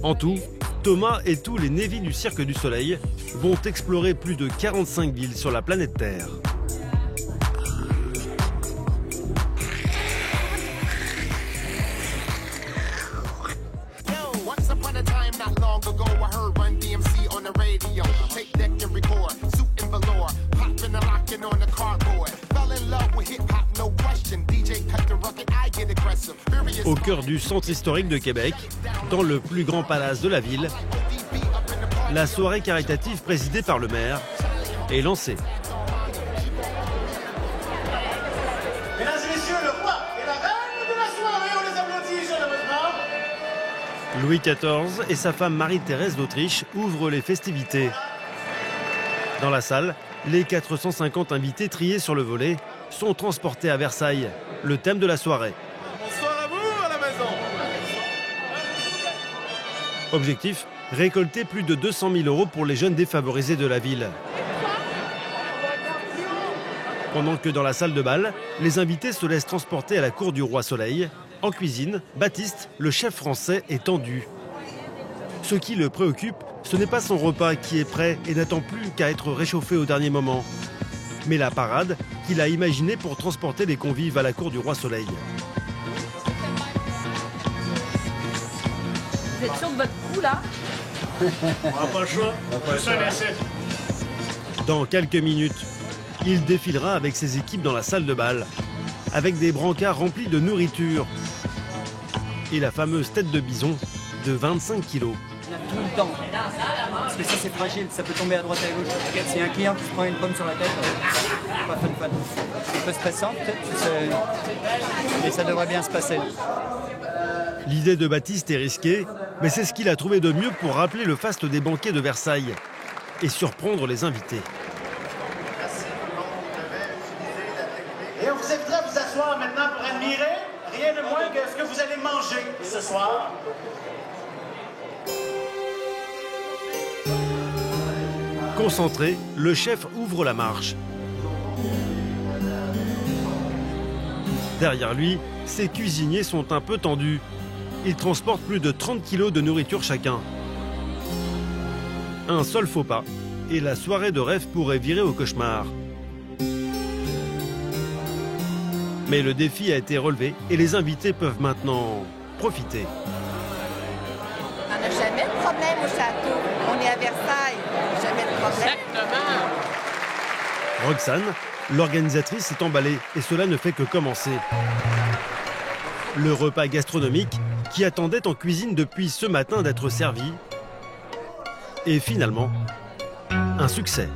En tout, Thomas et tous les Na'vi du Cirque du Soleil vont explorer plus de 45 villes sur la planète Terre. Au cœur du centre historique de Québec, dans le plus grand palace de la ville, la soirée caritative présidée par le maire est lancée. Mesdames et messieurs, le roi et la reine de la soirée, on les applaudit chaleureusement. Louis XIV et sa femme Marie-Thérèse d'Autriche ouvrent les festivités. Dans la salle, les 450 invités triés sur le volet sont transportés à Versailles, le thème de la soirée. Bonsoir à vous à la maison. Objectif, récolter plus de 200 000 € pour les jeunes défavorisés de la ville. Pendant que dans la salle de bal, les invités se laissent transporter à la cour du Roi Soleil. En cuisine, Baptiste, le chef français, est tendu. Ce qui le préoccupe, ce n'est pas son repas qui est prêt et n'attend plus qu'à être réchauffé au dernier moment, mais la parade qu'il a imaginée pour transporter les convives à la cour du Roi Soleil. Vous êtes sûr de votre coup, là? On n'a pas le choix. C'est un essai. Dans quelques minutes, il défilera avec ses équipes dans la salle de bal, avec des brancards remplis de nourriture. et la fameuse tête de bison de 25 kilos. On a tout le temps. Parce que ça, c'est fragile, ça peut tomber à droite et à gauche. S'il y a un client qui se prend une pomme sur la tête, pas fun. C'est un peu stressant, peut-être, mais ça devrait bien se passer. L'idée de Baptiste est risquée, mais c'est ce qu'il a trouvé de mieux pour rappeler le faste des banquets de Versailles et surprendre les invités. Et on vous invitera à vous asseoir maintenant pour admirer rien de moins que ce que vous allez manger ce soir. Concentré, le chef ouvre la marche. Derrière lui, ses cuisiniers sont un peu tendus. Ils transportent plus de 30 kilos de nourriture chacun. Un seul faux pas, et la soirée de rêve pourrait virer au cauchemar. Mais le défi a été relevé et les invités peuvent maintenant profiter. On n'a jamais de problème au château. On est à Versailles. Jamais de problème. Exactement. Roxane, l'organisatrice, est emballée et cela ne fait que commencer. Le repas gastronomique, qui attendait en cuisine depuis ce matin d'être servi, est finalement un succès.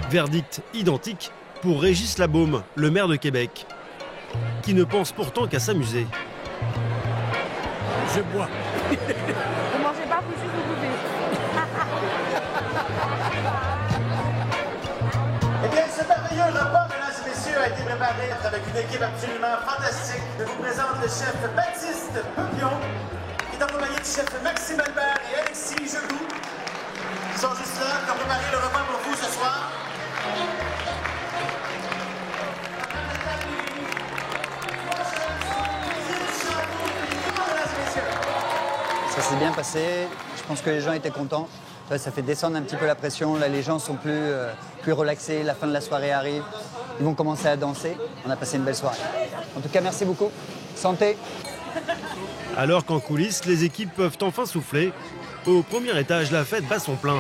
Verdict identique pour Régis Labaume, le maire de Québec, qui ne pense pourtant qu'à s'amuser. Je bois. Vous mangez pas plus si vous pouvez. Eh bien, ce merveilleux repas, mesdames et messieurs, a été préparé avec une équipe absolument fantastique. Je vous présente le chef Baptiste Peupion, qui est accompagné du chef Maxime Albert et Alexis Jegou, qui sont juste là, qui ont préparé le repas pour vous ce soir. Ça s'est bien passé, je pense que les gens étaient contents. Ça fait descendre un petit peu la pression, là les gens sont plus relaxés, la fin de la soirée arrive, ils vont commencer à danser. On a passé une belle soirée. En tout cas, merci beaucoup. Santé. Alors qu'en coulisses, les équipes peuvent enfin souffler, au premier étage, la fête bat son plein.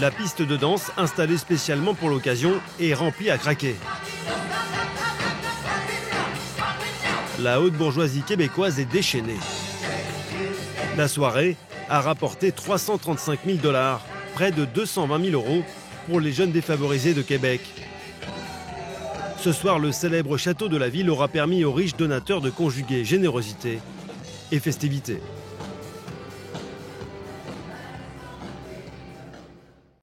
La piste de danse, installée spécialement pour l'occasion, est remplie à craquer. La haute bourgeoisie québécoise est déchaînée. La soirée a rapporté 335 000 $, près de 220 000 € pour les jeunes défavorisés de Québec. Ce soir, le célèbre château de la ville aura permis aux riches donateurs de conjuguer générosité et festivité.